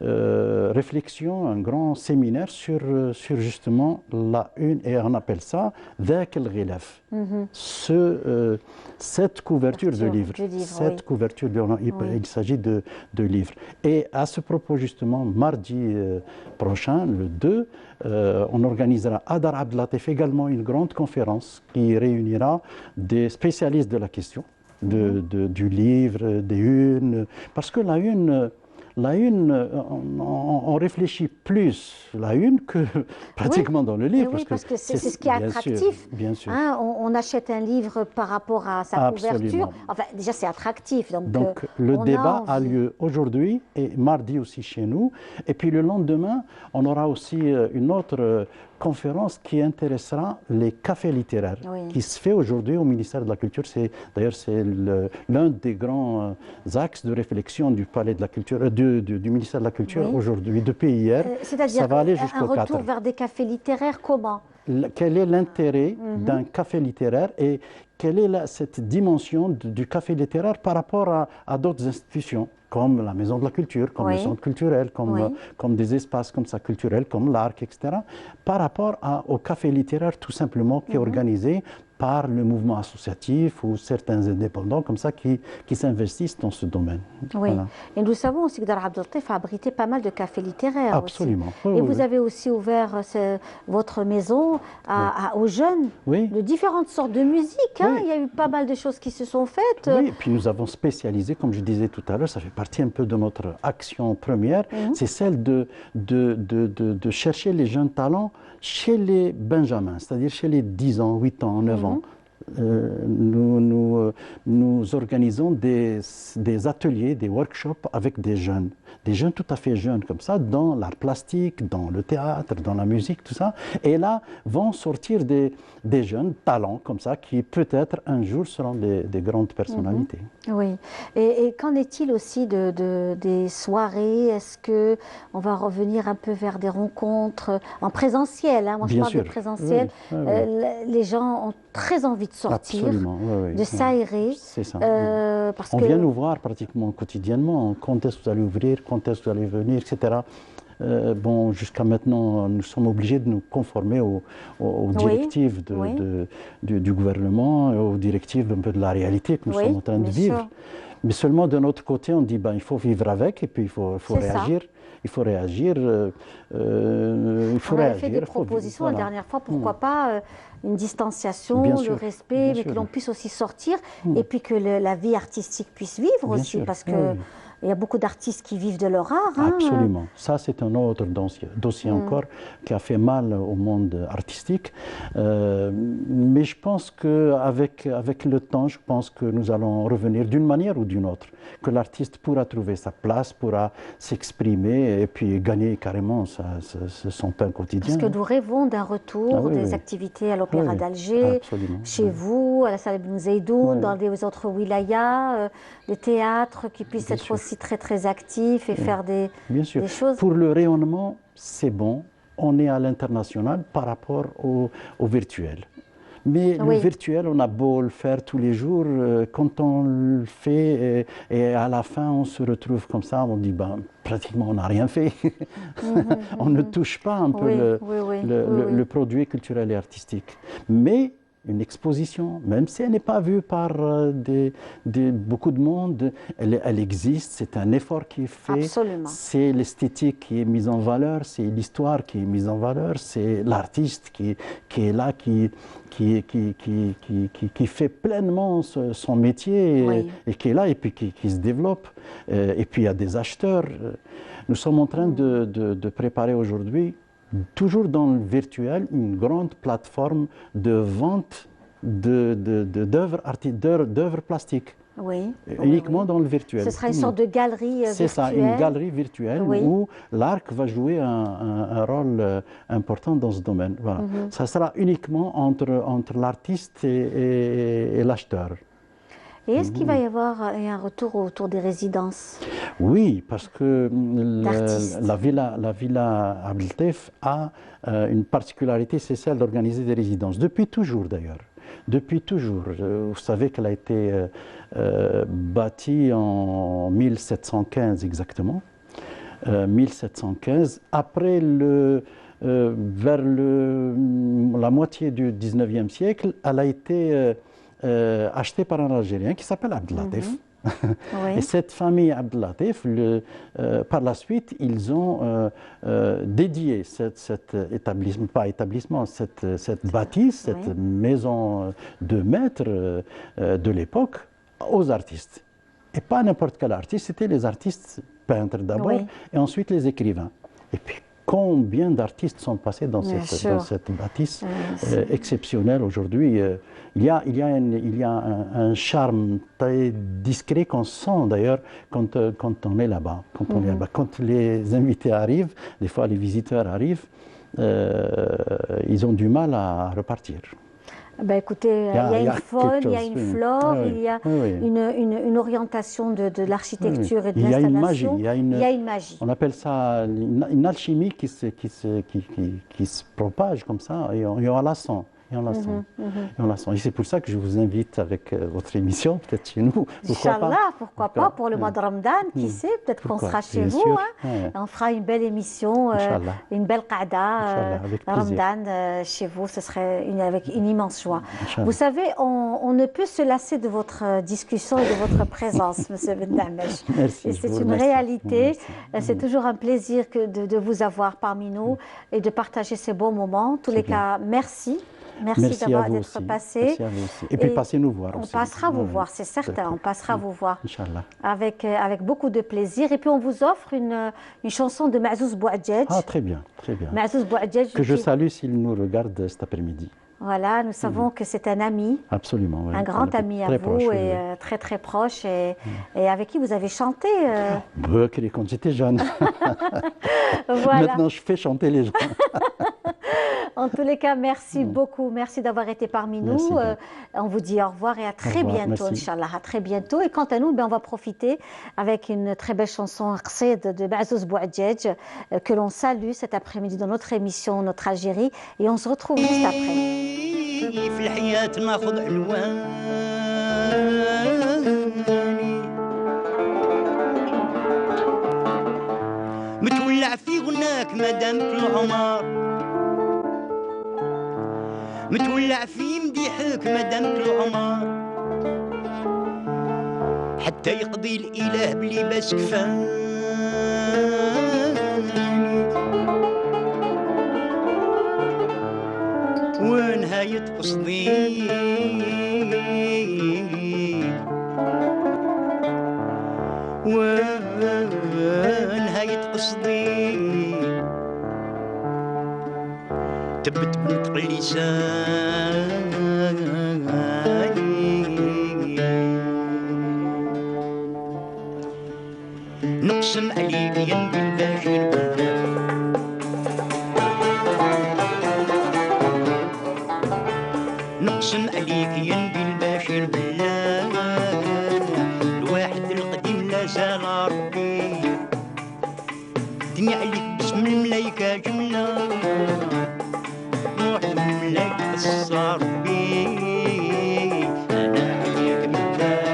réflexion, un grand séminaire sur justement la une, et on appelle ça Dhak el-Ghilaf. Cette couverture de livre. Il s'agit de livres. Et à ce propos, justement, mardi prochain, le 2, on organisera à Dar Abdelatif également une grande conférence qui réunira des spécialistes de la question, du livre, des unes, parce que la une, on réfléchit plus la une que pratiquement dans le livre. Parce que c'est ce qui est attractif. Bien sûr. Hein, on achète un livre par rapport à sa couverture. Enfin, déjà, c'est attractif. Donc le débat a lieu aujourd'hui et mardi aussi chez nous. Et puis le lendemain, on aura aussi une autre conférence qui intéressera les cafés littéraires, qui se fait aujourd'hui au ministère de la Culture. D'ailleurs, c'est l'un des grands axes de réflexion du Palais de la Culture, du ministère de la Culture aujourd'hui, depuis hier. C'est-à-dire un retour vers des cafés littéraires, comment? Quel est l'intérêt d'un café littéraire et quelle est cette dimension du café littéraire par rapport à d'autres institutions, comme la Maison de la Culture, comme le centre culturel, comme des espaces comme ça culturels, comme l'Arc, etc., par rapport au café littéraire tout simplement qui est organisé par le mouvement associatif ou certains indépendants comme ça qui s'investissent dans ce domaine. Oui, voilà. Et nous savons aussi que Dar Abdel Latif a abrité pas mal de cafés littéraires. Absolument. Aussi. Et vous avez aussi ouvert votre maison aux jeunes de différentes sortes de musique. Hein. Il y a eu pas mal de choses qui se sont faites. Oui, et puis nous avons spécialisé, comme je disais tout à l'heure, ça fait partie un peu de notre action première, c'est celle de chercher les jeunes talents chez les benjamins, c'est-à-dire chez les 10 ans, 8 ans, 9 ans. Nous organisons des ateliers, des workshops avec des jeunes tout à fait jeunes comme ça, dans l'art plastique, dans le théâtre, dans la musique, tout ça. Et là, vont sortir des jeunes talents comme ça, qui peut-être un jour seront des grandes personnalités. Oui. Et qu'en est-il aussi des soirées? Est-ce qu'on va revenir un peu vers des rencontres en présentiel, hein? Moi, je parle de présentiel. Les gens ont très envie de sortir, de s'aérer. C'est ça. Parce on vient nous voir pratiquement quotidiennement. Quand est-ce que vous allez ouvrir? Quand est-ce que vous allez venir? Etc. Bon, jusqu'à maintenant, nous sommes obligés de nous conformer aux directives du gouvernement, aux directives un peu de la réalité que nous sommes en train de vivre. Mais seulement de notre côté, on dit ben, il faut vivre avec et puis il faut réagir. Il faut réagir. Il faut réagir. Fait des propositions la dernière fois, pourquoi pas une distanciation, le respect, mais que l'on puisse aussi sortir et puis que la vie artistique puisse vivre aussi, parce que il y a beaucoup d'artistes qui vivent de leur art. Hein. Absolument. Ça, c'est un autre dossier encore qui a fait mal au monde artistique. Mais je pense qu'avec le temps, je pense que nous allons revenir d'une manière ou d'une autre. Que l'artiste pourra trouver sa place, pourra s'exprimer et puis gagner carrément son pain quotidien. Parce que nous rêvons d'un retour des activités à l'Opéra d'Alger, chez vous, à la salle Ibn Zeydoun, dans les autres wilayas, des théâtres qui puissent être aussi très très actifs et faire des choses. Pour le rayonnement, c'est bon. On est à l'international par rapport au virtuel. Mais le virtuel, on a beau le faire tous les jours, quand on le fait et à la fin on se retrouve comme ça, on dit ben, pratiquement on n'a rien fait. On ne touche pas un peu le produit culturel et artistique. Mais une exposition, même si elle n'est pas vue par beaucoup de monde, elle existe, c'est un effort qui est fait. C'est l'esthétique qui est mise en valeur, c'est l'histoire qui est mise en valeur, c'est l'artiste qui est là, qui fait pleinement son métier et qui est là et puis qui se développe. Et puis il y a des acheteurs. Nous sommes en train de préparer aujourd'hui, toujours dans le virtuel, une grande plateforme de vente d'œuvres plastiques. Uniquement dans le virtuel. Ce sera une sorte de galerie virtuelle. C'est ça, une galerie virtuelle où l'ARC va jouer un rôle important dans ce domaine. Voilà. Ça sera uniquement entre l'artiste et l'acheteur. Et est-ce qu'il va y avoir un retour autour des résidences? Oui, parce que la Villa Abdel Latif a une particularité, c'est celle d'organiser des résidences. Depuis toujours d'ailleurs. Depuis toujours. Vous savez qu'elle a été bâtie en 1715 exactement. 1715. Après vers la moitié du 19e siècle, elle a été achetée par un Algérien qui s'appelle Abdel Latif. Et cette famille Abdel Latif, par la suite, ils ont dédié cet établissement, cette bâtisse, cette maison de maître de l'époque aux artistes. Et pas n'importe quel artiste, c'était les artistes peintres d'abord et ensuite les écrivains. Et puis, combien d'artistes sont passés dans cette bâtisse exceptionnelle aujourd'hui. Il y a un charme très discret qu'on sent d'ailleurs quand on est là-bas. Quand les invités arrivent, des fois les visiteurs arrivent, ils ont du mal à repartir. Ben écoutez, il y a une faune, il y a une flore, il y a une orientation de l'architecture et de l'installation. Il y a une magie. On appelle ça une alchimie qui se propage comme ça et on la sent. Et on la sent. Et on la sent. Et c'est pour ça que je vous invite avec votre émission, peut-être chez nous. Inch'Allah, pourquoi pas, pour le mois de Ramadan, qui sait, peut-être qu'on sera chez vous. Hein. On fera une belle émission, une belle qa'da, Ramadan chez vous, ce serait avec une immense joie. Vous savez, on ne peut se lasser de votre discussion et de votre présence, Monsieur Ben Damech. Merci. C'est une réalité. C'est toujours un plaisir de vous avoir parmi nous et de partager ces bons moments. En tous les cas, merci. Merci d'être passé. Merci à vous aussi. Et puis passez nous voir aussi. On passera vous voir, c'est certain. On passera vous voir. Inch'Allah. Avec beaucoup de plaisir. Et puis on vous offre une chanson de Mazouz Bouadjedj. Ah, très bien, très bien. Mazouz Bouadjedj. Que je salue s'il nous regarde cet après-midi. Voilà, nous savons que c'est un ami. Absolument. Oui. Un grand ami à vous et très très proche et avec qui vous avez chanté. Quand j'étais jeune. Voilà. Maintenant, je fais chanter les gens. En tous les cas, merci beaucoup. Merci d'avoir été parmi nous. On vous dit au revoir et à très bientôt, Inch'Allah. À très bientôt. Et quant à nous, on va profiter avec une très belle chanson de Mazouz Bouadjedj que l'on salue cet après-midi dans notre émission, notre Algérie. Et on se retrouve juste après. متولع في غناك مدام العمر متولع في مديحك مدام العمر حتى يقضي الإله بلباس كفاني ونهاية قصدي ونهاية قصدي تبت بنطق لساني نقسم عليك يا الباشر نقسم عليك يا الباشر بالله الواحد القديم لا زال ربي دنيا عليك باسم الملايكة جملة روح الملايكة الصار بي أنا عليك بالله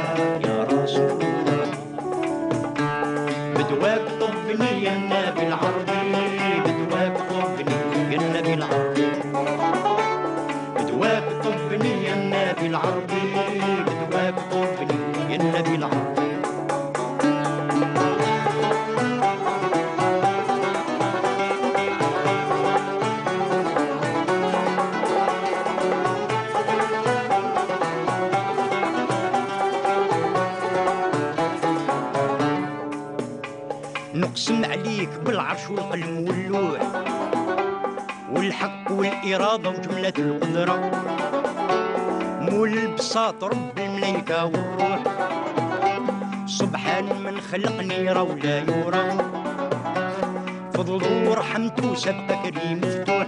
يا رسول الله بدواك طبني يا النبي العربي بدواك طبني يا النبي العربي بدواك طبني يا النبي العربي بدواك طبني يا النبي العربي نقسم عليك بالعرش والقلم واللوح والحق والإرادة وجملة القدرة مول البساط رب الملايكة والروح سبحان من خلقني يرى ولا يرى فضله ورحمته سبق كريم مفتوح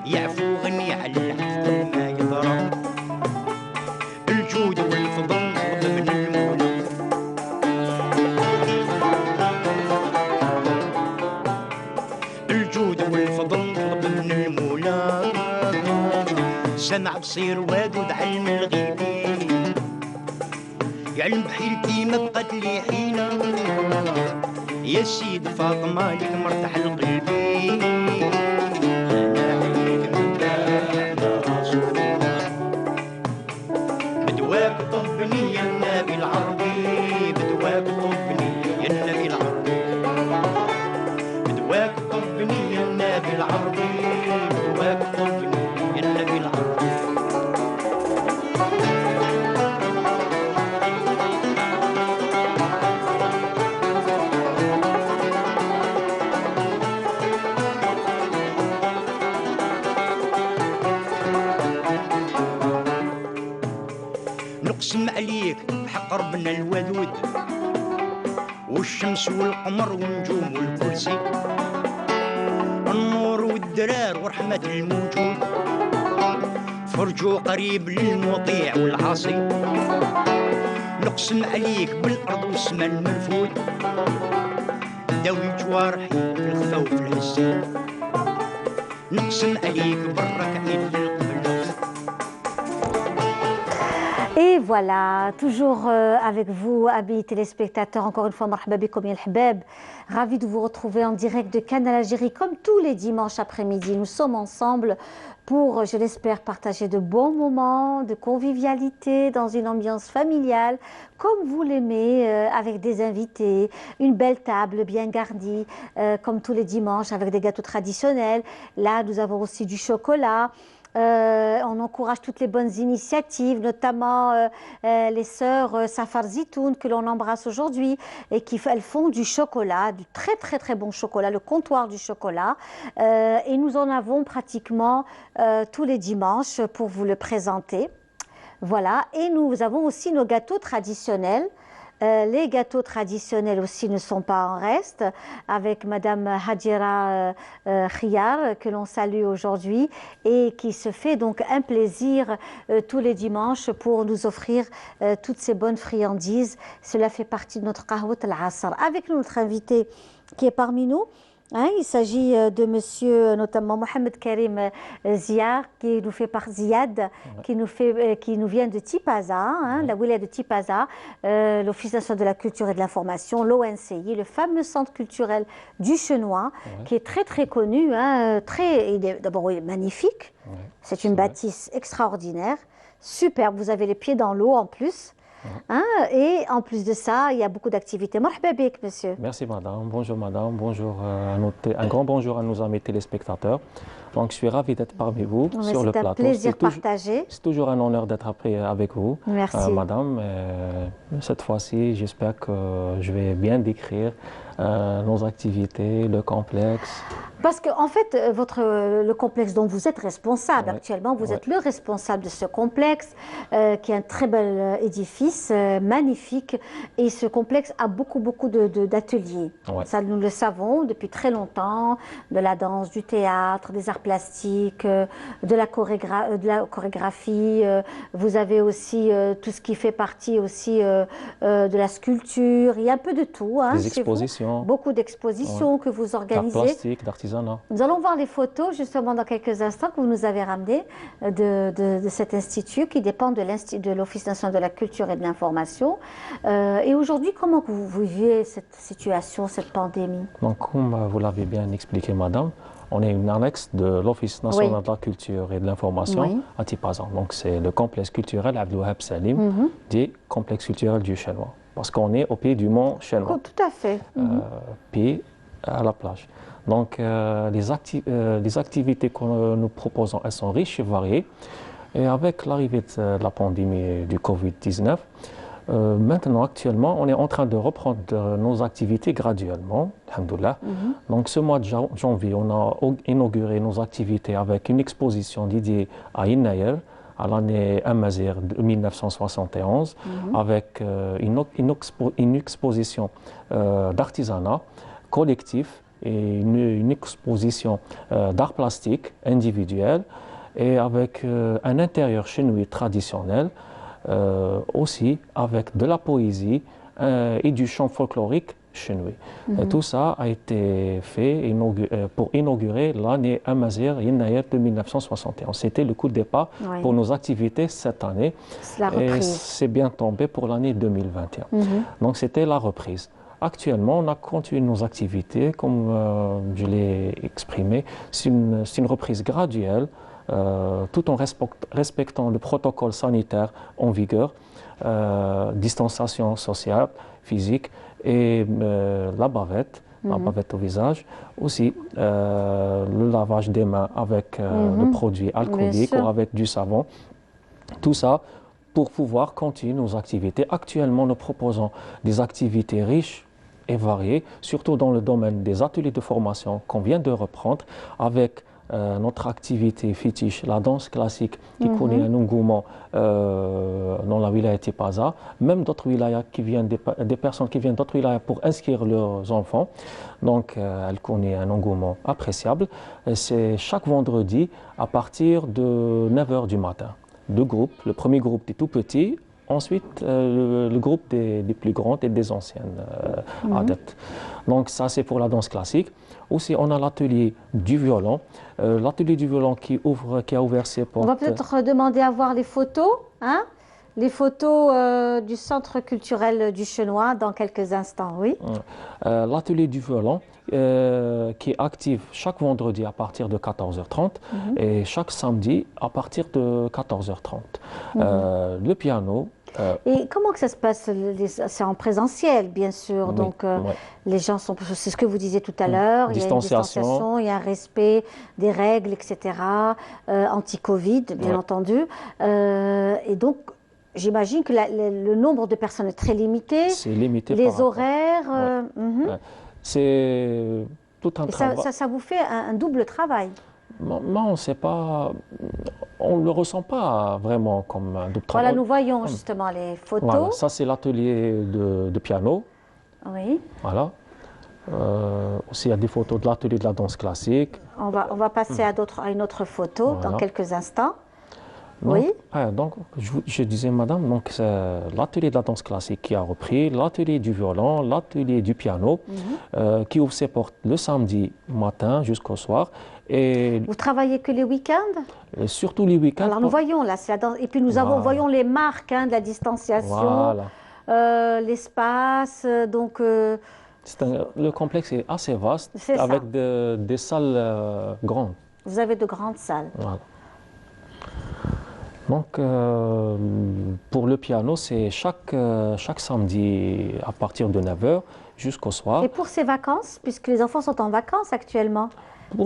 يعفو غني على العفو ما يضرى الجود والفضل وضمن المولى الجود والفضل وضمن المولى سمع بصير وادود علم الغيبين يعلم بحيلتي ما بقت لي حيلة يا سيد فاطمة لك مرتاح لقلبي أنا عليك بالله يا رسول الله بدواك طبني يا النبي العربي بدواك طبني يا النبي العربي بدواك طبني يا النبي العربي بدواك طبني يا النبي العربي نقسم عليك بحق ربنا الودود والشمس والقمر والنجوم والكرسي النور الدرار ورحمة الموجود فرجو قريب للمطيع والعاصي نقسم عليك بالأرض والسما المنفود داوي جوارحي في الخفا وفي الحسين نقسم عليك برك عيد للقبل. Et voilà, toujours avec vous, amis téléspectateurs, encore une fois, marhaba bikoum ya al-habab. Ravi de vous retrouver en direct de Canal Algérie, comme tous les dimanches après-midi. Nous sommes ensemble pour, je l'espère, partager de bons moments, de convivialité, dans une ambiance familiale, comme vous l'aimez, avec des invités, une belle table bien garnie, comme tous les dimanches, avec des gâteaux traditionnels. Là, nous avons aussi du chocolat. On encourage toutes les bonnes initiatives, notamment les sœurs Safar Zitoun que l'on embrasse aujourd'hui et elles font du chocolat, du très bon chocolat, le comptoir du chocolat. Et nous en avons pratiquement tous les dimanches pour vous le présenter. Voilà, et nous avons aussi nos gâteaux traditionnels. Les gâteaux traditionnels aussi ne sont pas en reste, avec Madame Hadjira Khiyar, que l'on salue aujourd'hui, et qui se fait donc un plaisir tous les dimanches pour nous offrir toutes ces bonnes friandises. Cela fait partie de notre Qahwat al-Asr. Avec nous, notre invité qui est parmi nous. Hein, il s'agit de monsieur, notamment Mohamed Karim Ziad, qui nous fait par Ziad, qui nous vient de Tipaza, hein, la wilaya de Tipaza, l'Office national de la culture et de l'information, l'ONCI, le fameux centre culturel du Chenois, qui est très connu, hein, d'abord il est magnifique, c'est une bâtisse extraordinaire, superbe, vous avez les pieds dans l'eau en plus. Hein, et en plus de ça, il y a beaucoup d'activités. Marhaba bik, monsieur. Merci madame, bonjour un grand bonjour à nos amis téléspectateurs. Donc je suis ravi d'être parmi vous sur le plateau. C'est un plaisir partagé. C'est toujours un honneur d'être avec vous. Merci. Madame, cette fois-ci, j'espère que je vais bien décrire nos activités, le complexe. Parce qu'en fait, le complexe dont vous êtes responsable actuellement, vous êtes le responsable de ce complexe, qui est un très bel édifice, magnifique. Et ce complexe a beaucoup d'ateliers. Ça, nous le savons depuis très longtemps, de la danse, du théâtre, des arts plastiques, de la chorégraphie. Vous avez aussi tout ce qui fait partie aussi de la sculpture. Il y a un peu de tout. Hein, des expositions. Beaucoup d'expositions que vous organisez. D'art plastique, d'artisanat. Nous allons voir les photos justement dans quelques instants que vous nous avez ramenées de cet institut qui dépend de l'Office national de la culture et de l'information. Et aujourd'hui, comment vous vivez cette situation, cette pandémie? Donc, comme vous l'avez bien expliqué, madame, on est une annexe de l'Office national de la culture et de l'information à Tipaza. Donc, c'est le complexe culturel Abdouhab Salim, dit complexe culturel du Chenois. Parce qu'on est au pied du mont Chenois. Tout à fait. Pied à la plage. Donc, les activités que nous proposons, elles sont riches et variées. Et avec l'arrivée de la pandémie du Covid-19, maintenant, actuellement, on est en train de reprendre nos activités graduellement, alhamdoulilah. Donc, ce mois de janvier, on a inauguré nos activités avec une exposition dédiée à Innayer, à l'année Amazir de 1971, avec une exposition d'artisanat collectif et une exposition d'art plastique individuel et avec un intérieur chenois traditionnel, aussi avec de la poésie et du chant folklorique chenois. Tout ça a été fait pour inaugurer l'année Amazir Innayer de 1971. C'était le coup de départ pour nos activités cette année et c'est bien tombé pour l'année 2021. Donc c'était la reprise. Actuellement, on a continué nos activités, comme je l'ai exprimé. C'est une reprise graduelle, tout en respectant le protocole sanitaire en vigueur, distanciation sociale, physique et la bavette au visage. Aussi, le lavage des mains avec le produit alcoolique ou avec du savon. Tout ça pour pouvoir continuer nos activités. Actuellement, nous proposons des activités riches et variées, surtout dans le domaine des ateliers de formation qu'on vient de reprendre, avec notre activité fétiche, la danse classique, qui connaît un engouement dans la wilaya Tipaza, même d'autres wilayas qui viennent, des personnes qui viennent d'autres wilayas pour inscrire leurs enfants. Donc, elle connaît un engouement appréciable. C'est chaque vendredi à partir de 9 h du matin. Deux groupes, le premier groupe des tout petits, ensuite le groupe des plus grandes et des anciennes adeptes. Donc ça c'est pour la danse classique. Aussi on a l'atelier du violon. L'atelier du violon qui a ouvert ses portes. On va peut-être demander à voir les photos, hein? Les photos du Centre culturel du Chenois dans quelques instants, oui. L'atelier du violon qui est actif chaque vendredi à partir de 14h30 et chaque samedi à partir de 14h30. Le piano. Et comment que ça se passe? C'est en présentiel, bien sûr. Oui, Donc, oui. les gens sont. C'est ce que vous disiez tout à l'heure. Il y a une distanciation, il y a un respect des règles, etc. Anti-Covid, bien entendu. Et donc, j'imagine que le nombre de personnes est très limité. C'est limité. Les horaires. C'est tout un travail. Ça vous fait un double travail. Non, on ne sait pas, on ne le ressent pas vraiment comme un double travail. Voilà, nous voyons justement les photos. Voilà, ça c'est l'atelier de piano. Oui. Voilà. Aussi il y a des photos de l'atelier de la danse classique. On va passer à une autre photo dans quelques instants. Donc, oui. Donc, je disais, madame, donc c'est l'atelier de la danse classique qui a repris, l'atelier du violon, l'atelier du piano, qui ouvre ses portes le samedi matin jusqu'au soir. Et vous travaillez que les week-ends? Surtout les week-ends. Alors nous voyons là, c'est la danse. Et puis nous voyons les marques de la distanciation, l'espace, donc... le complexe est assez vaste, avec des salles grandes. Vous avez de grandes salles. Voilà. Donc, pour le piano, c'est chaque samedi à partir de 9 h jusqu'au soir. Et pour ces vacances, puisque les enfants sont en vacances actuellement,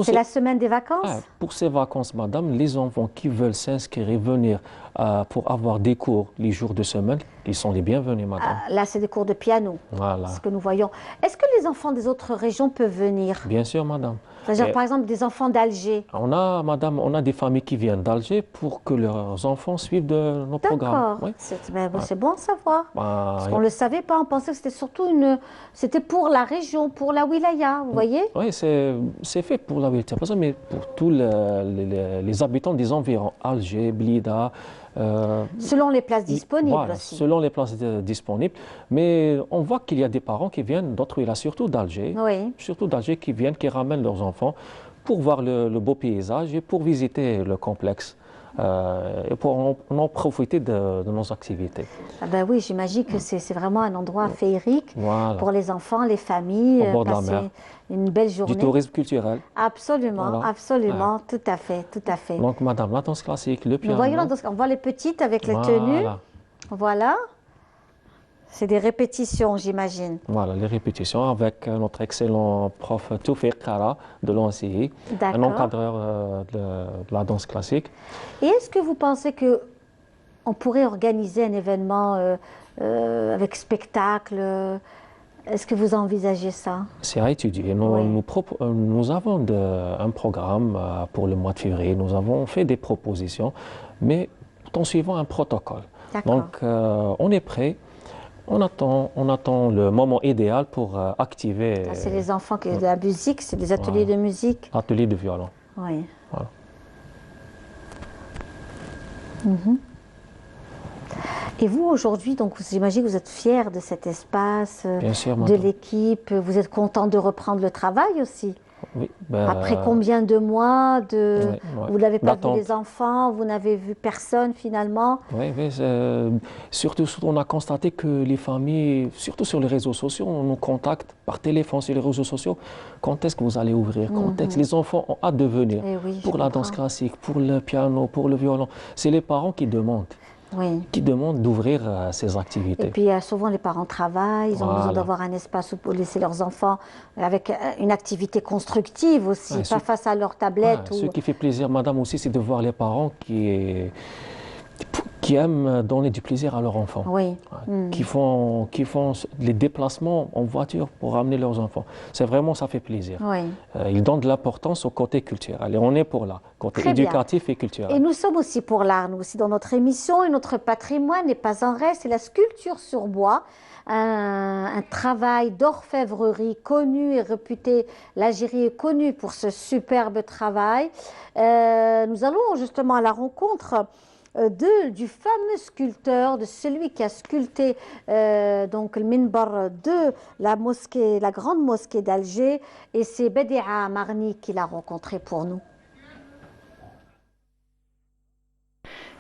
c'est la semaine des vacances? Pour ces vacances, madame, les enfants qui veulent s'inscrire et venir pour avoir des cours les jours de semaine, ils sont les bienvenus, madame. Là, c'est des cours de piano, voilà. Ce que nous voyons. Est-ce que les enfants des autres régions peuvent venir? Bien sûr, madame. C'est-à-dire, par exemple, des enfants d'Alger? Madame, on a des familles qui viennent d'Alger pour que leurs enfants suivent nos programmes. D'accord. C'est bon à savoir. Parce qu'on ne le savait pas, on pensait que c'était surtout c'était pour la région, pour la wilaya, vous voyez? Oui, c'est fait pour la wilaya, mais pour tous les habitants des environs, Alger, Blida. Selon les places disponibles aussi. Selon les places disponibles. Mais on voit qu'il y a des parents qui viennent d'autres wilayas, surtout d'Alger. Oui. Surtout d'Alger, qui ramènent leurs enfants pour voir le beau paysage et pour visiter le complexe. Et pour en profiter de nos activités. Ah ben oui, j'imagine que c'est vraiment un endroit féerique pour les enfants, les familles, au bord de la mer. Une belle journée. Du tourisme culturel. Absolument, absolument, tout à fait, tout à fait. Donc, madame, la danse classique, le piano. Nous voyons on voit les petites avec les tenues. Voilà. C'est des répétitions, j'imagine. Voilà, les répétitions avec notre excellent prof Toufik Kara de l'ONCI, un encadreur de la danse classique. Et est-ce que vous pensez qu'on pourrait organiser un événement avec spectacle? Est-ce que vous envisagez ça? C'est à étudier. Nous avons un programme pour le mois de février. Nous avons fait des propositions, mais tout en suivant un protocole. Donc, on est prêt. On attend le moment idéal pour activer... C'est les enfants qui ont de la musique, c'est des ateliers de musique. Ateliers de violon. Oui. Voilà. Et vous, aujourd'hui, donc j'imagine que vous êtes fier de cet espace, bien sûr, de l'équipe. Vous êtes content de reprendre le travail aussi? Oui. Après combien de mois vous n'avez pas vu les enfants, vous n'avez vu personne finalement? Oui, surtout on a constaté que les familles, surtout sur les réseaux sociaux, on nous contacte par téléphone sur les réseaux sociaux. Quand est-ce que vous allez ouvrir? Quand est-ce que les enfants ont hâte de venir pour la danse classique, pour le piano, pour le violon? C'est les parents qui demandent. Qui demandent d'ouvrir ces activités. Et puis souvent les parents travaillent, ils ont besoin d'avoir un espace où laisser leurs enfants avec une activité constructive aussi, pas face à leur tablette. Ce qui fait plaisir, madame, aussi, c'est de voir les parents qui aiment donner du plaisir à leurs enfants, oui. qui font les déplacements en voiture pour ramener leurs enfants. C'est vraiment, ça fait plaisir. Oui. Ils donnent de l'importance au côté culturel et on est pour là, côté Très éducatif bien. et culturel. Et nous sommes aussi pour l'art, nous aussi dans notre émission, et notre patrimoine n'est pas en reste, c'est la sculpture sur bois. Un travail d'orfèvrerie connu et réputé. L'Algérie est connue pour ce superbe travail. Nous allons justement à la rencontre du fameux sculpteur, de celui qui a sculpté donc le minbar de la mosquée, la grande mosquée d'Alger, et c'est Bedia Marni qui l'a rencontré pour nous.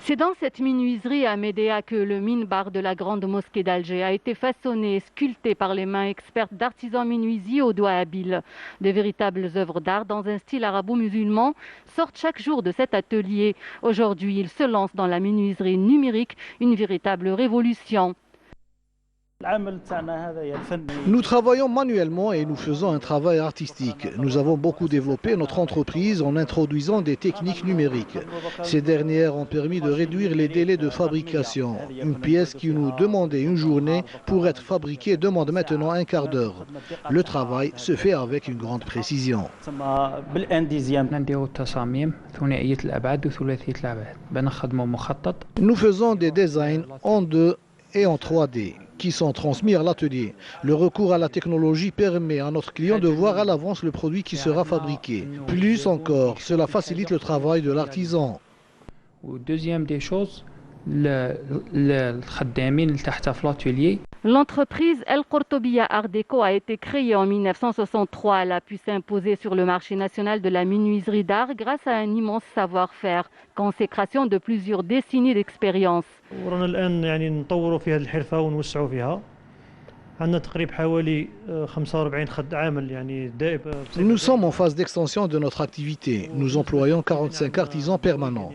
C'est dans cette menuiserie à Médéa que le minbar de la grande mosquée d'Alger a été façonné et sculpté par les mains expertes d'artisans menuisiers aux doigts habiles. De véritables œuvres d'art dans un style arabo-musulman sortent chaque jour de cet atelier. Aujourd'hui, il se lance dans la menuiserie numérique, une véritable révolution. Nous travaillons manuellement et nous faisons un travail artistique. Nous avons beaucoup développé notre entreprise en introduisant des techniques numériques. Ces dernières ont permis de réduire les délais de fabrication. Une pièce qui nous demandait une journée pour être fabriquée demande maintenant un quart d'heure. Le travail se fait avec une grande précision. Nous faisons des designs en 2 et en 3D. Qui sont transmis à l'atelier. Le recours à la technologie permet à notre client de voir à l'avance le produit qui sera fabriqué. Plus encore, cela facilite le travail de l'artisan. Deuxième des choses, l'entreprise El Qortobiya Art Déco a été créée en 1963. Elle a pu s'imposer sur le marché national de la menuiserie d'art grâce à un immense savoir-faire, consécration de plusieurs décennies d'expérience. Nous sommes en phase d'extension de notre activité. Nous employons 45 artisans permanents.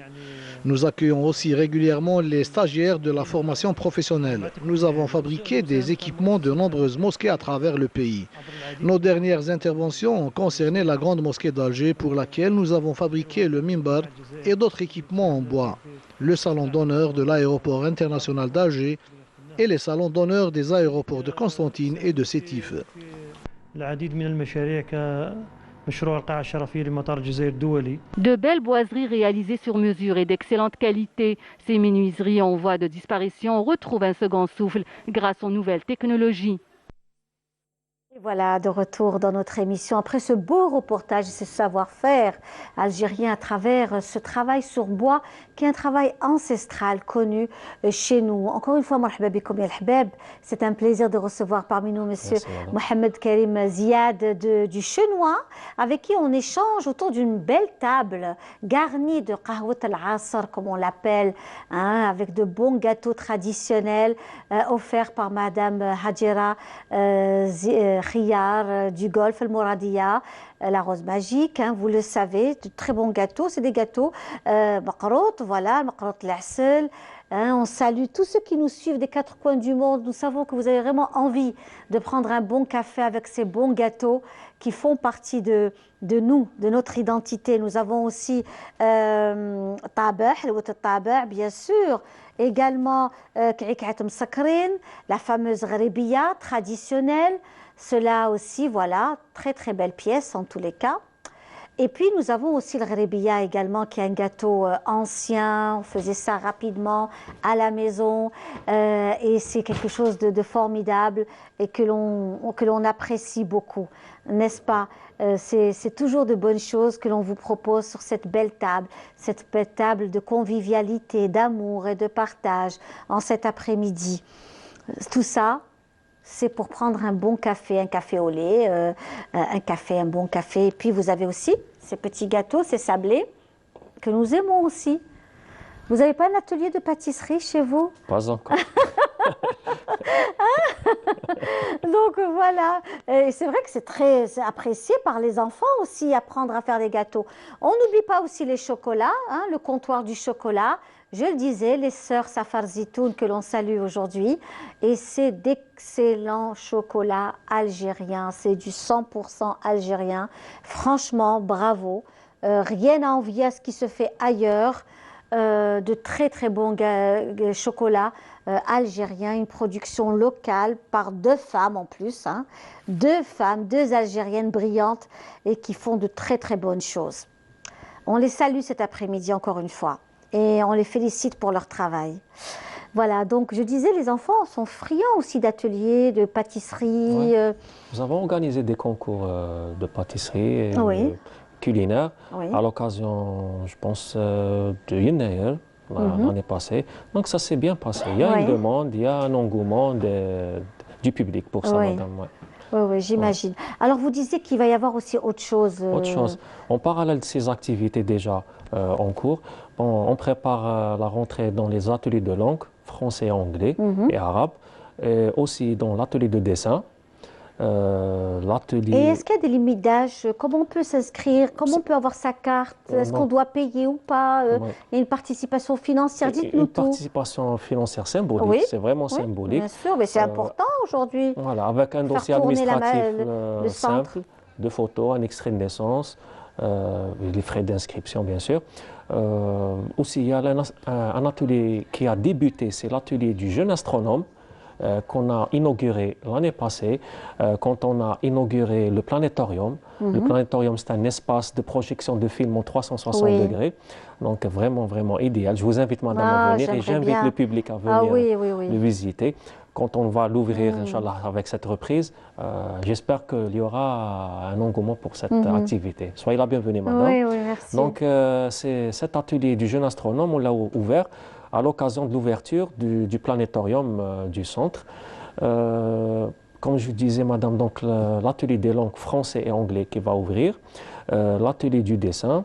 Nous accueillons aussi régulièrement les stagiaires de la formation professionnelle. Nous avons fabriqué des équipements de nombreuses mosquées à travers le pays. Nos dernières interventions ont concerné la grande mosquée d'Alger pour laquelle nous avons fabriqué le minbar et d'autres équipements en bois, le salon d'honneur de l'aéroport international d'Alger et les salons d'honneur des aéroports de Constantine et de Sétif. De belles boiseries réalisées sur mesure et d'excellente qualité. Ces menuiseries en voie de disparition retrouvent un second souffle grâce aux nouvelles technologies. Et voilà, de retour dans notre émission après ce beau reportage et ce savoir-faire algérien à travers ce travail sur bois qui est un travail ancestral connu chez nous. Encore une fois, marhaba bikoum ya al-habab, c'est un plaisir de recevoir parmi nous monsieur Mohamed Karim Ziad du Chenois avec qui on échange autour d'une belle table garnie de qahwat al-asr comme on l'appelle, hein, avec de bons gâteaux traditionnels offerts par madame Hadjira Khiyar du Golfe El Mouradia, la rose magique, hein, vous le savez, de très bons gâteaux, c'est des gâteaux maqrout, voilà, maqrout l'asl. Hein, on salue tous ceux qui nous suivent des 4 coins du monde. Nous savons que vous avez vraiment envie de prendre un bon café avec ces bons gâteaux qui font partie de nous, de notre identité. Nous avons aussi tabah, bien sûr, également la fameuse gharibiya traditionnelle. Cela aussi, voilà, très très belle pièce en tous les cas. Et puis nous avons aussi le gharibiya également qui est un gâteau ancien, on faisait ça rapidement à la maison et c'est quelque chose de formidable et que l'on apprécie beaucoup, n'est-ce pas? C'est toujours de bonnes choses que l'on vous propose sur cette belle table de convivialité, d'amour et de partage en cet après-midi. Tout ça, c'est pour prendre un bon café, un café au lait, un bon café. Et puis vous avez aussi ces petits gâteaux, ces sablés, que nous aimons aussi. Vous n'avez pas un atelier de pâtisserie chez vous? Pas encore. Donc voilà, c'est vrai que c'est très apprécié par les enfants aussi, apprendre à faire des gâteaux. On n'oublie pas aussi les chocolats, hein, le comptoir du chocolat. Je le disais, les sœurs Safar Zitoun que l'on salue aujourd'hui. Et c'est d'excellents chocolats algériens, c'est du 100% algérien. Franchement, bravo. Rien à envier à ce qui se fait ailleurs. de très très bons chocolats algériens, une production locale par 2 femmes en plus, hein. 2 femmes, 2 Algériennes brillantes et qui font de très très bonnes choses. On les salue cet après-midi encore une fois et on les félicite pour leur travail. Voilà, donc je disais, les enfants sont friands aussi d'ateliers, de pâtisserie. Ouais. Nous avons organisé des concours de pâtisserie et culinaire à l'occasion, je pense, de Yennayer l'année passée. Donc ça s'est bien passé. Il y a une demande, il y a un engouement du public pour ça, madame. Oui, j'imagine. Alors vous disiez qu'il va y avoir aussi autre chose. Autre chose. En parallèle de ces activités déjà en cours, on prépare la rentrée dans les ateliers de langue, français, anglais et arabe, et aussi dans l'atelier de dessin. Et est-ce qu'il y a des limites d'âge? Comment on peut s'inscrire? Comment on peut avoir sa carte? Est-ce qu'on doit payer ou pas? Il y a une participation financière, dites-nous tout. Une participation financière symbolique, c'est vraiment symbolique. Bien sûr, mais c'est important aujourd'hui. Voilà, avec un dossier administratif simple, de photos, un extrait de naissance, les frais d'inscription bien sûr. Aussi, il y a un atelier qui a débuté, c'est l'atelier du jeune astronome. Qu'on a inauguré l'année passée, quand on a inauguré le planétorium. Le planétorium, c'est un espace de projection de films en 360 degrés, donc vraiment, vraiment idéal. Je vous invite, madame, à venir et j'invite le public à venir le visiter. Quand on va l'ouvrir, Inch'Allah, avec cette reprise, j'espère qu'il y aura un engouement pour cette activité. Soyez la bienvenue, madame. Oui, merci. Donc, c'est cet atelier du jeune astronome, on l'a ouvert à l'occasion de l'ouverture du planétorium du centre. Comme je vous disais, madame, donc l'atelier des langues français et anglais qui va ouvrir, l'atelier du dessin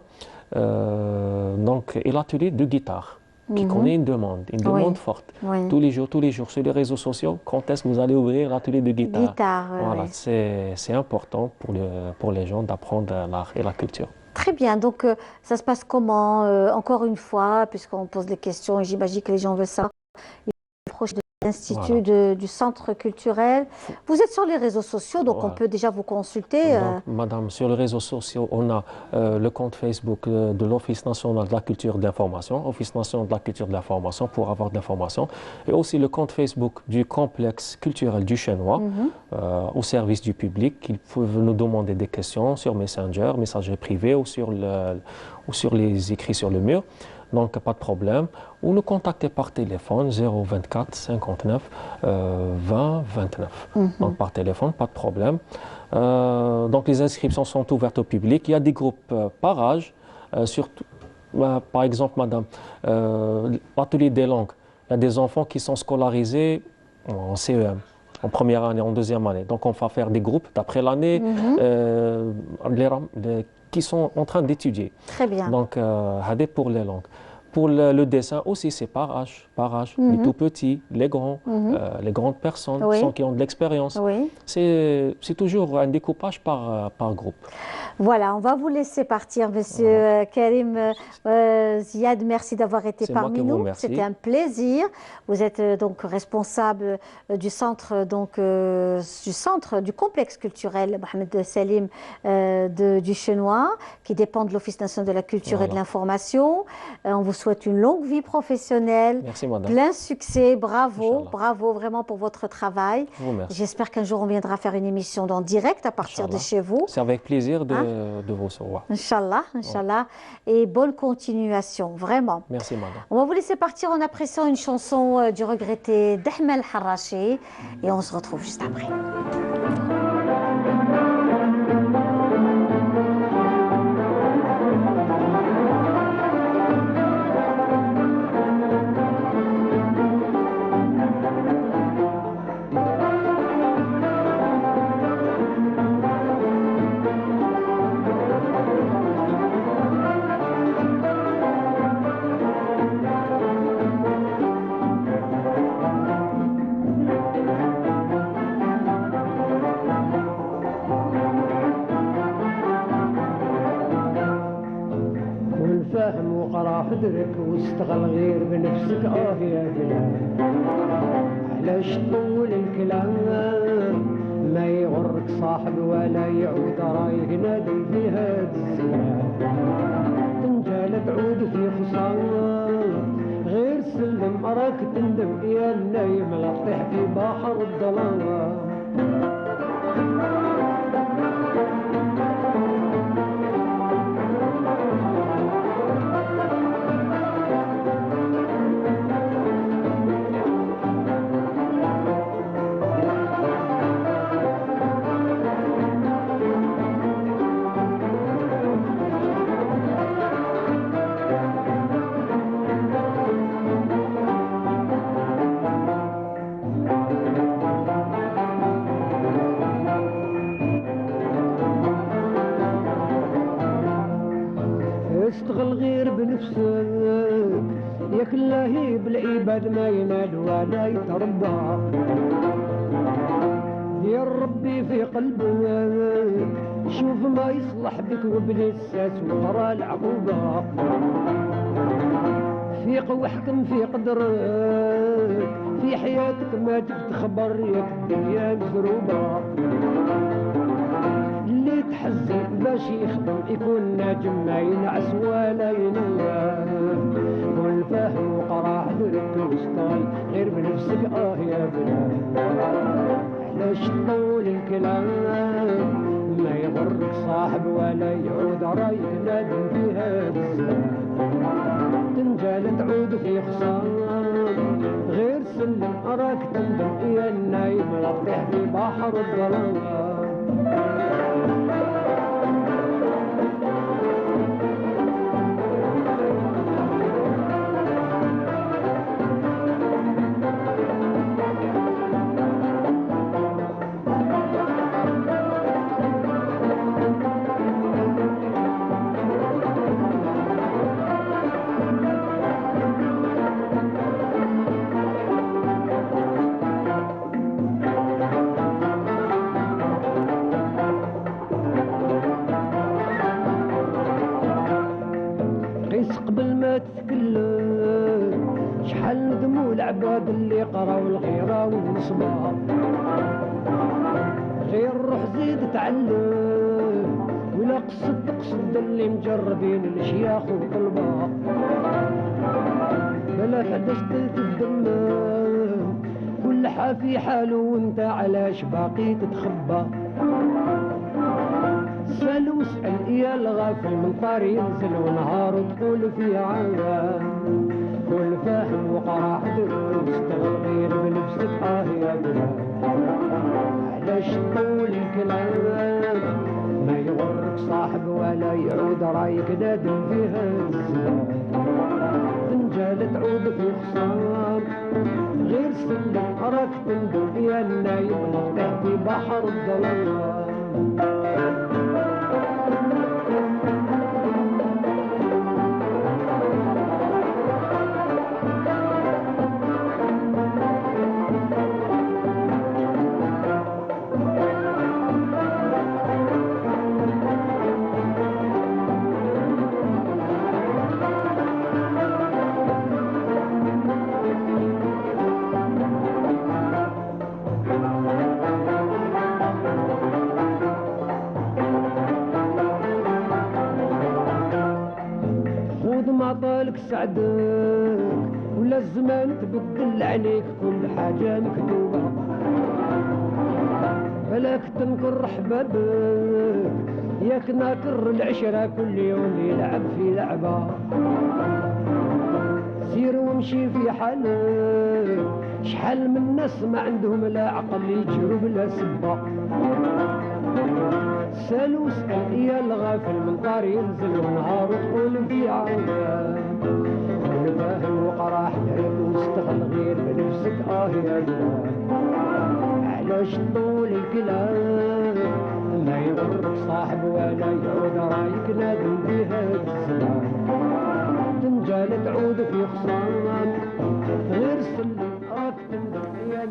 et l'atelier de guitare qui connaît une demande forte. Tous les jours sur les réseaux sociaux, quand est-ce que vous allez ouvrir l'atelier de guitare? Voilà, c'est important pour les gens d'apprendre l'art et la culture. Très bien, donc ça se passe comment? Encore une fois, puisqu'on pose des questions et j'imagine que les gens veulent savoir. Il est proche de l'Institut du Centre culturel. Vous êtes sur les réseaux sociaux, donc on peut déjà vous consulter. Donc, madame, sur les réseaux sociaux, on a le compte Facebook de l'Office national de la culture de l'information, Office national de la culture de l'information pour avoir de l'information, et aussi le compte Facebook du complexe culturel du Chenois, au service du public. Ils peuvent nous demander des questions sur Messenger, messagerie privée ou sur les écrits sur le mur. Donc, pas de problème. Ou nous contacter par téléphone 024 59 20 29. Donc, par téléphone, pas de problème. Donc, les inscriptions sont ouvertes au public. Il y a des groupes par âge. Surtout, par exemple, madame, l'atelier des langues. Il y a des enfants qui sont scolarisés en CEM, en première année, en deuxième année. Donc, on va faire des groupes d'après l'année qui sont en train d'étudier. Très bien. Donc, pour les langues. Pour le dessin aussi, c'est par âge. Les tout petits, les grands, les grandes personnes ceux qui ont de l'expérience. C'est toujours un découpage par groupe. Voilà, on va vous laisser partir, monsieur Karim Ziad. Merci d'avoir été parmi nous. C'était un plaisir. Vous êtes donc responsable du centre, du complexe culturel Mohamed Salim du Chenois, qui dépend de l'Office national de la culture et de l'information. On vous souhaite une longue vie professionnelle. Merci, madame. Plein succès. Bravo, bravo vraiment pour votre travail. J'espère qu'un jour on viendra faire une émission en direct à partir de chez vous. C'est avec plaisir de vous recevoir. Inch'Allah, Inch'Allah. Et bonne continuation, vraiment. Merci, madame. On va vous laisser partir en appréciant une chanson du regretté Dahmel Harrachi et on se retrouve juste après. قدرك واستغل غير بنفسك يا بلاد علاش طول الكلام ما يغرك صاحب ولا يعود رايك نادي في هاد الزمان تنجل تنجال تعود في خصام غير سلم راك تندم يا النايم لا تطيح في بحر الظلام اشتغل غير بنفسك ياك الله بالعباد ما ينال ولا يتربى يا ربي في قلبك شوف ما يصلح بك وبالاساس وترى العقوبة فيق واحكم في قدرك في حياتك ما تخبر ياك الدنيا مزروبة اللي تحزن باش يخدم يكون ناجم ما ينعس ولا ينام كل فهم وقراح درك وسطاي غير بنفسك يا بلاد علاش طول الكلام ما يغرك صاحب ولا يعود رايك نادم في هذا الزمان تنجال تعود في خصام غير سلم اراك تندم يا النايم لا تطيح في بحر الظلام قبل ما تتكلم شحال ندموا العباد اللي قراو الغيرة والنصبة غير روح زيد تعلم ولا قصد اللي مجربين الشياخ والطلبة بلا حدش تتدمم كل حافي حاله وانت علاش باقي تتخبى سأل واسأل يا الغافل من طار ينزل ونهار تقول في عام كل فاهم وقرا حدر واستغل غير بنفسك يا بلاد علاش طول الكلام ما يغرك صاحب ولا يعود رايك نادم في هذا الزمان تنجال تعود في خصام غير سلم راك تندم يا النايم نطيح في بحر الظلام طالك سعدك ولا الزمان تبدل عليك كل حاجة مكتوبة بلاك تنكر حبابك ياك ناكر العشرة كل يوم يلعب في لعبة سير وامشي في حالك شحال من ناس ما عندهم لا عقل يجروا بلا سبة سأل واسأل يا الغافل من طار ينزل ونهار تقول في عوام كل فاهم وقرا حدرك واستغل غير بنفسك يا بلاد علاش طول الكلام ما يغرك صاحب ولا يعود رايك نادم في هذا الزمان تنجال تعود في خصام غير سلم راك تندم يا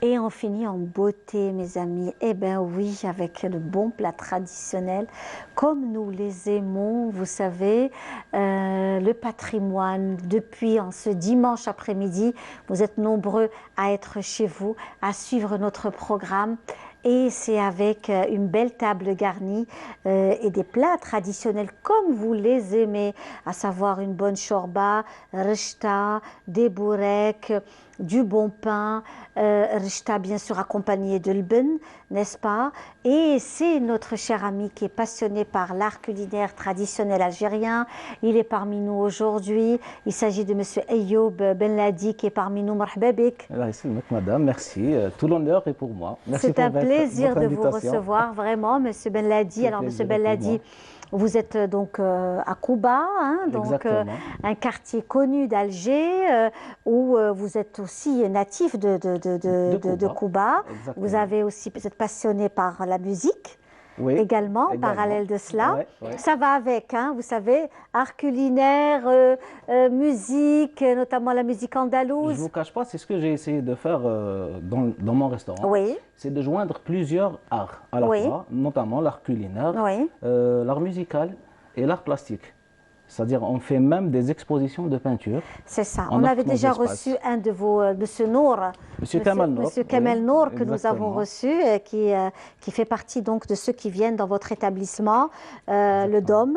Et on finit en beauté, mes amis. Eh bien oui, avec le bon plat traditionnel, comme nous les aimons, vous savez, le patrimoine. Depuis en ce dimanche après-midi, vous êtes nombreux à être chez vous, à suivre notre programme. Et c'est avec une belle table garnie et des plats traditionnels comme vous les aimez, à savoir une bonne shorba, rechta, des boureks, du bon pain, rechta bien sûr accompagné de l'ben, n'est-ce pas? Et c'est notre cher ami qui est passionné par l'art culinaire traditionnel algérien. Il est parmi nous aujourd'hui. Il s'agit de monsieur Ayoub Benladi qui est parmi nous. Marhaba bik. Madame, merci. Tout l'honneur est pour moi. C'est un plaisir de vous recevoir, vraiment, monsieur Benladi. Alors, monsieur Benladi, vous êtes donc à Kouba, hein, donc un quartier connu d'Alger, où vous êtes aussi natif de Kouba. Vous avez aussi, vous êtes passionné par la musique. Oui, également, parallèle de cela. Ça va avec, hein, vous savez, art culinaire, musique, notamment la musique andalouse. Je ne vous cache pas, c'est ce que j'ai essayé de faire dans mon restaurant. Oui. C'est de joindre plusieurs arts à la fois, notamment l'art culinaire, l'art musical et l'art plastique. C'est-à-dire, on fait même des expositions de peinture. C'est ça. On avait déjà reçu un de vos, Monsieur Nour, Monsieur Kamel Nour, que nous avons reçu, qui fait partie donc de ceux qui viennent dans votre établissement, le Dôme,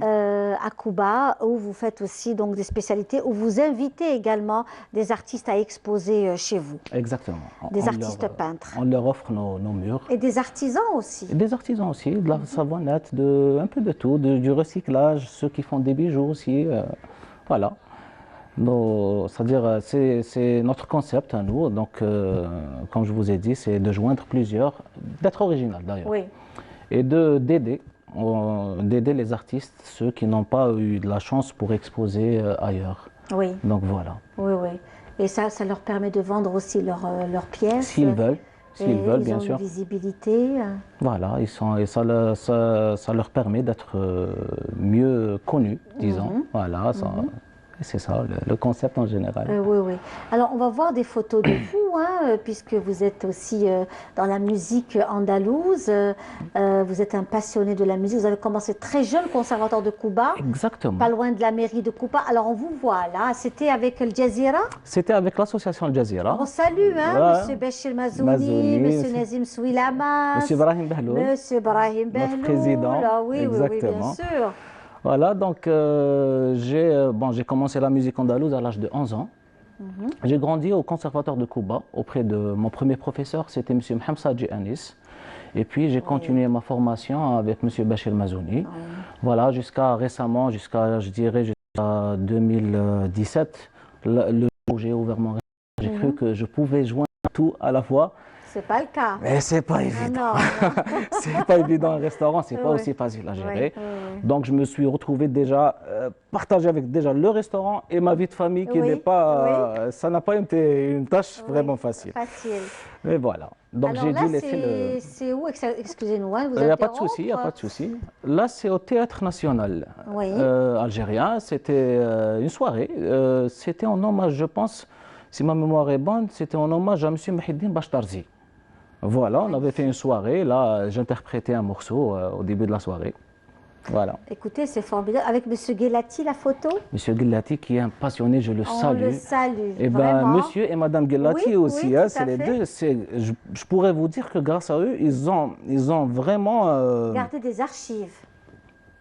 à Kouba, où vous faites aussi donc des spécialités, où vous invitez également des artistes à exposer chez vous. Exactement. Des artistes peintres. On leur offre nos murs. Et des artisans aussi. Et des artisans aussi, de la savonnette, un peu de tout, du recyclage, ceux qui font des bijoux aussi, voilà. C'est-à-dire, c'est notre concept à nous, donc comme je vous ai dit, c'est de joindre plusieurs, d'être original d'ailleurs, et d'aider les artistes, ceux qui n'ont pas eu de la chance pour exposer ailleurs. Oui. Donc voilà. Oui, oui. Et ça leur permet de vendre aussi leurs pièces. S'ils veulent. S'ils veulent, bien sûr. Ils ont une visibilité. Voilà, et ça leur permet d'être mieux connus, disons. Voilà, c'est ça, le concept en général. Oui, oui. Alors, on va voir des photos de vous, hein, puisque vous êtes aussi dans la musique andalouse. Vous êtes un passionné de la musique. Vous avez commencé très jeune, conservateur de Kouba. Exactement. Pas loin de la mairie de Kouba. Alors, on vous voit là. C'était avec le Jazeera? C'était avec l'association Jazeera. On salue, hein, Monsieur Bachir Mazouni, Monsieur Nazim Souilamas, Monsieur Brahim Behloul. Monsieur Brahim Behloul. Notre président. Oui, exactement. Oui, bien sûr. Voilà, donc j'ai commencé la musique andalouse à l'âge de 11 ans. J'ai grandi au conservatoire de Kouba auprès de mon premier professeur, c'était M. Mohamed Sadji Anis. Et puis j'ai continué ma formation avec M. Bachir Mazouni. Voilà, jusqu'à récemment, je dirais jusqu'à 2017, le jour où j'ai ouvert mon restaurant, j'ai cru que je pouvais joindre tout à la fois. C'est pas le cas. Mais c'est pas évident. C'est pas évident un restaurant, c'est pas aussi facile à gérer. Donc je me suis retrouvé déjà partagé avec déjà le restaurant et ma vie de famille qui n'est pas, ça n'a pas été une tâche vraiment facile. Mais voilà. Donc j'ai dû laisser le. C'est où? Excusez-nous, hein, vous il n'y a pas de souci, il n'y a pas de souci. Là c'est au Théâtre National algérien. C'était une soirée. C'était en hommage, je pense, si ma mémoire est bonne, c'était en hommage à M. Mahiddine Bachtarzi. Voilà, on avait fait une soirée, là j'interprétais un morceau au début de la soirée. Voilà. Écoutez, c'est formidable. Avec M. Guellati, la photo? M. Guellati qui est un passionné, je le salue. On le salue, et ben, Monsieur et Madame Guellati aussi, hein, c'est les deux. Je pourrais vous dire que grâce à eux, ils ont vraiment… gardé des archives.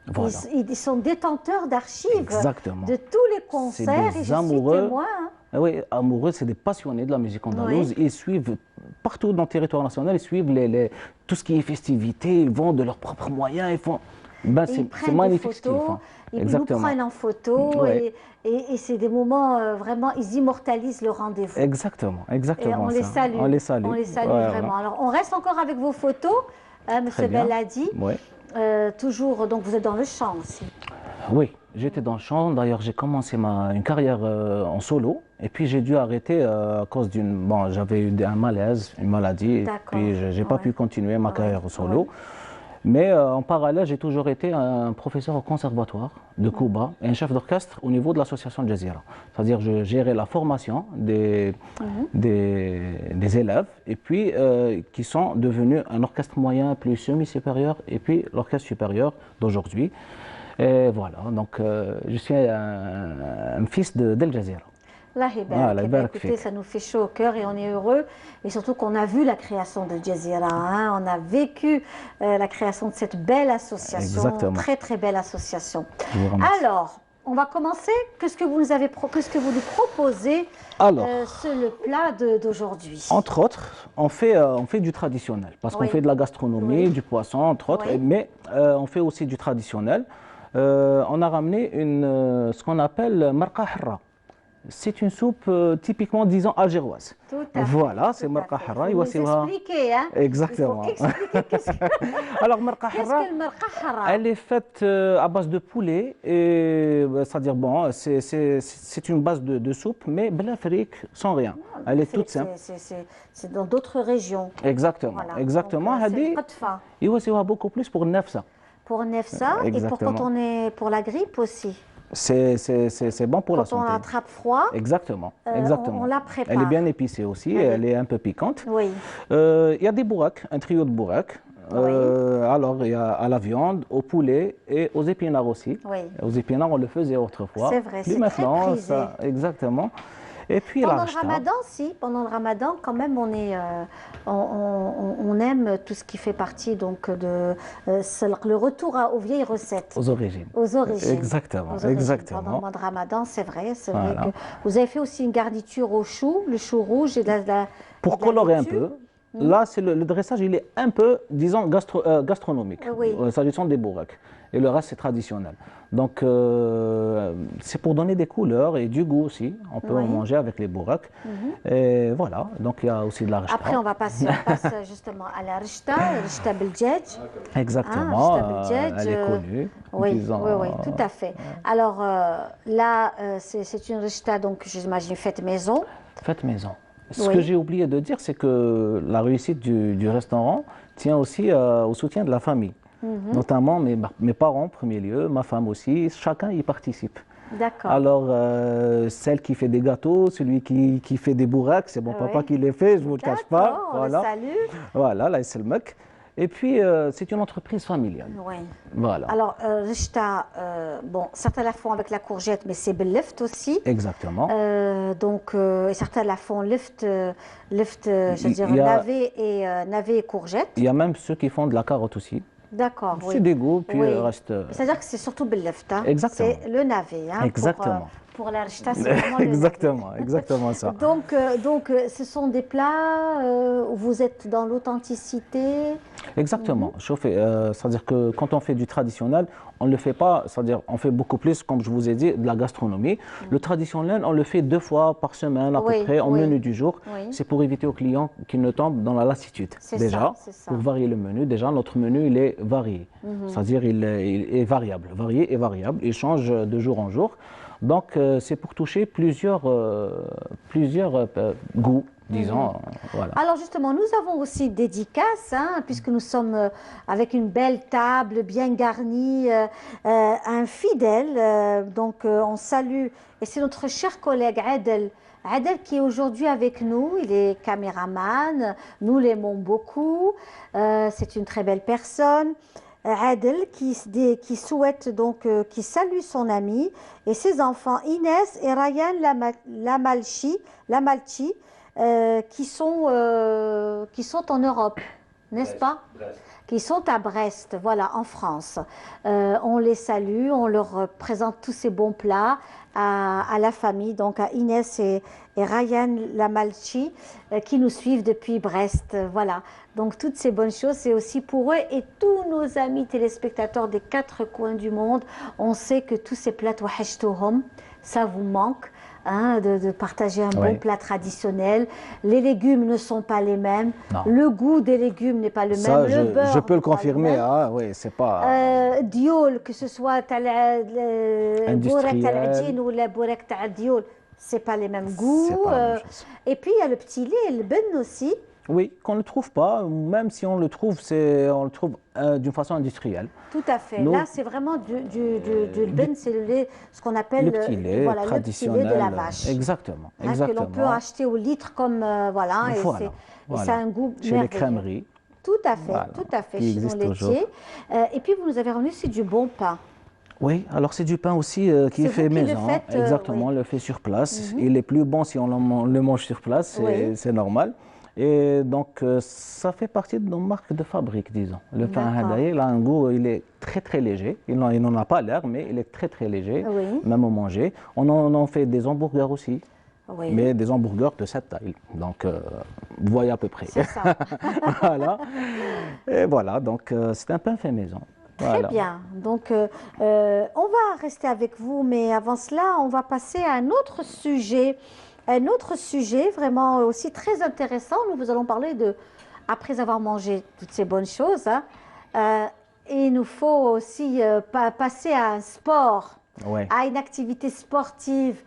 Voilà. Ils sont détenteurs d'archives. Exactement. De tous les concerts, et je suis témoin. Hein. Oui, amoureux, c'est des passionnés de la musique andalouse. Ils suivent partout dans le territoire national, ils suivent tout ce qui est festivités, ils vont de leurs propres moyens, ils font… Ben, c'est magnifique ce qu'ils font. Ils nous prennent en photo et c'est des moments vraiment, ils immortalisent le rendez-vous. Exactement. Et on les salue. On les salue. On les salue vraiment. Alors, on reste encore avec vos photos, M. Belhadi. Toujours, donc vous êtes dans le chant aussi. Oui, j'étais dans le chant. D'ailleurs, j'ai commencé une carrière en solo. Et puis, j'ai dû arrêter à cause d'une… Bon, j'avais eu un malaise, une maladie. Et puis, je n'ai pas pu continuer ma carrière en solo. Mais en parallèle, j'ai toujours été un professeur au conservatoire de Kouba et un chef d'orchestre au niveau de l'association Jazeera. C'est-à-dire je gérais la formation des élèves et puis qui sont devenus un orchestre moyen plus semi-supérieur et puis l'orchestre supérieur d'aujourd'hui. Et voilà, donc je suis un fils d'El Jazeera. Écoutez, ça nous fait chaud au cœur et on est heureux. Et surtout qu'on a vu la création de Jazeera, hein, on a vécu la création de cette belle association, Exactement. très très belle association. Alors, on va commencer. Qu'est-ce que vous nous proposez le plat d'aujourd'hui? Entre autres, on fait du traditionnel, parce qu'on fait de la gastronomie, du poisson, entre autres, mais on fait aussi du traditionnel. On a ramené ce qu'on appelle marqa harra. C'est une soupe typiquement, disons, algéroise. Voilà, c'est marqa harra. Il faut expliquer, hein? Exactement. Il faut expliquer Alors, marqa harra, elle est faite à base de poulet, c'est-à-dire, bon, c'est une base de soupe, mais bla fric, sans rien. Elle est toute simple. C'est dans d'autres régions. Exactement, voilà. exactement. Il faut beaucoup plus pour nefsa. Pour nefsa et pour quand on est pour la grippe aussi. C'est bon pour la santé. Quand on attrape froid, exactement, exactement. On la prépare. Elle est bien épicée aussi, elle est un peu piquante. Oui. Il y a des bourraques, un trio de bourraques. Alors, il y a à la viande, au poulet et aux épinards aussi. Oui. Aux épinards, on le faisait autrefois. C'est vrai, c'est très prisé. Exactement. Et puis pendant le ramadan, pendant le ramadan, quand même, on aime tout ce qui fait partie donc de le retour aux vieilles recettes. Aux origines. Aux origines. Exactement. Aux origines. Exactement. Pendant le mois de ramadan, c'est vrai que vous avez fait aussi une garniture au chou, le chou rouge et pour colorer un peu. Là, le dressage, il est un peu, disons, gastronomique, s'agissant des bourraques. Et le reste, c'est traditionnel. Donc, c'est pour donner des couleurs et du goût aussi. On peut en manger avec les bourraques. Et voilà, donc il y a aussi de la rishta. Après, on passe justement à la rishta beldjedj. Exactement, elle est connue. Oui, tout à fait. Alors là, c'est une rishta, donc j'imagine, faite maison. Faite maison. Ce que j'ai oublié de dire, c'est que la réussite du restaurant tient aussi au soutien de la famille. Notamment mes parents en premier lieu, ma femme aussi, chacun y participe. D'accord. Alors, celle qui fait des gâteaux, celui qui fait des bourraques, c'est mon papa qui les fait, je ne vous le cache pas. Voilà. On le salue. Voilà, là, c'est le mec. Et puis, c'est une entreprise familiale. Oui. Voilà. Alors, rishta, bon, certains la font avec la courgette, mais c'est belleft aussi. Exactement. Donc, certains la font je veux dire, navet et courgette. Il y a même ceux qui font de la carotte aussi. D'accord, c'est des goûts, puis il reste... C'est-à-dire que c'est surtout belleft, hein. Exactement. C'est le navet, hein. Exactement. Pour la rishta, c'est vraiment le navet. Exactement ça. Donc, ce sont des plats où vous êtes dans l'authenticité. Exactement. C'est-à-dire que quand on fait du traditionnel, on ne le fait pas, c'est-à-dire on fait beaucoup plus, comme je vous ai dit, de la gastronomie. Le traditionnel, on le fait 2 fois par semaine à peu près, en menu du jour. C'est pour éviter aux clients qu'ils ne tombent dans la lassitude. Déjà, pour varier le menu, déjà notre menu, il est varié. C'est-à-dire il est variable, varié et variable. Il change de jour en jour. Donc, c'est pour toucher plusieurs goûts, disons. Voilà. Alors, justement, nous avons aussi une dédicace, hein, puisque nous sommes avec une belle table bien garnie, un fidèle. Donc, on salue, et c'est notre cher collègue Adel. Adel qui est aujourd'hui avec nous, il est caméraman, nous l'aimons beaucoup, c'est une très belle personne. Adel qui souhaite donc, qui salue son ami et ses enfants Inès et Ryan Lamalchi qui sont en Europe, n'est-ce pas? Qui sont à Brest, voilà, en France. On les salue, on leur présente tous ces bons plats à la famille, donc à Inès et Ryan Lamalchi qui nous suivent depuis Brest, voilà. Donc toutes ces bonnes choses, c'est aussi pour eux et tous nos amis téléspectateurs des 4 coins du monde. On sait que tous ces plats, ça vous manque. Hein, de partager un bon plat traditionnel. Les légumes ne sont pas les mêmes. Non. Le goût des légumes n'est pas le même. Le beurre, je peux le confirmer. Ah, oui, c'est pas... diol, que ce soit le bourek tal-adjin ou le bourek tal-diol, c'est pas les mêmes goûts. Et puis il y a le petit lait, le ben aussi. Oui, qu'on ne trouve pas, même si on le trouve, on le trouve d'une façon industrielle. Tout à fait. Là, c'est vraiment du ben, c'est le lait, ce qu'on appelle le petit lait traditionnel, le petit lait de la vache. Exactement. Hein, que l'on peut acheter au litre comme voilà, et ça a un goût chez les crèmeries. Tout à fait, tout à fait, chez nos laitiers. Et puis vous nous avez ramené aussi du bon pain. Oui, alors c'est du pain aussi qui est fait maison. Exactement, on le fait sur place. Il est plus bon si on le mange sur place, c'est normal. Et donc, ça fait partie de nos marques de fabrique, disons. Le pain Hadaï, il a un goût, il est très très léger. Il n'en a pas l'air, mais il est très très léger, même au manger. On en fait des hamburgers aussi, mais des hamburgers de cette taille. Donc, vous voyez à peu près. C'est ça. Voilà. Et voilà, donc c'est un pain fait maison. Très bien. Donc, on va rester avec vous, mais avant cela, on va passer à un autre sujet. Un autre sujet vraiment aussi très intéressant. Nous vous allons parler de, après avoir mangé toutes ces bonnes choses, il nous faut aussi passer à un sport, à une activité sportive,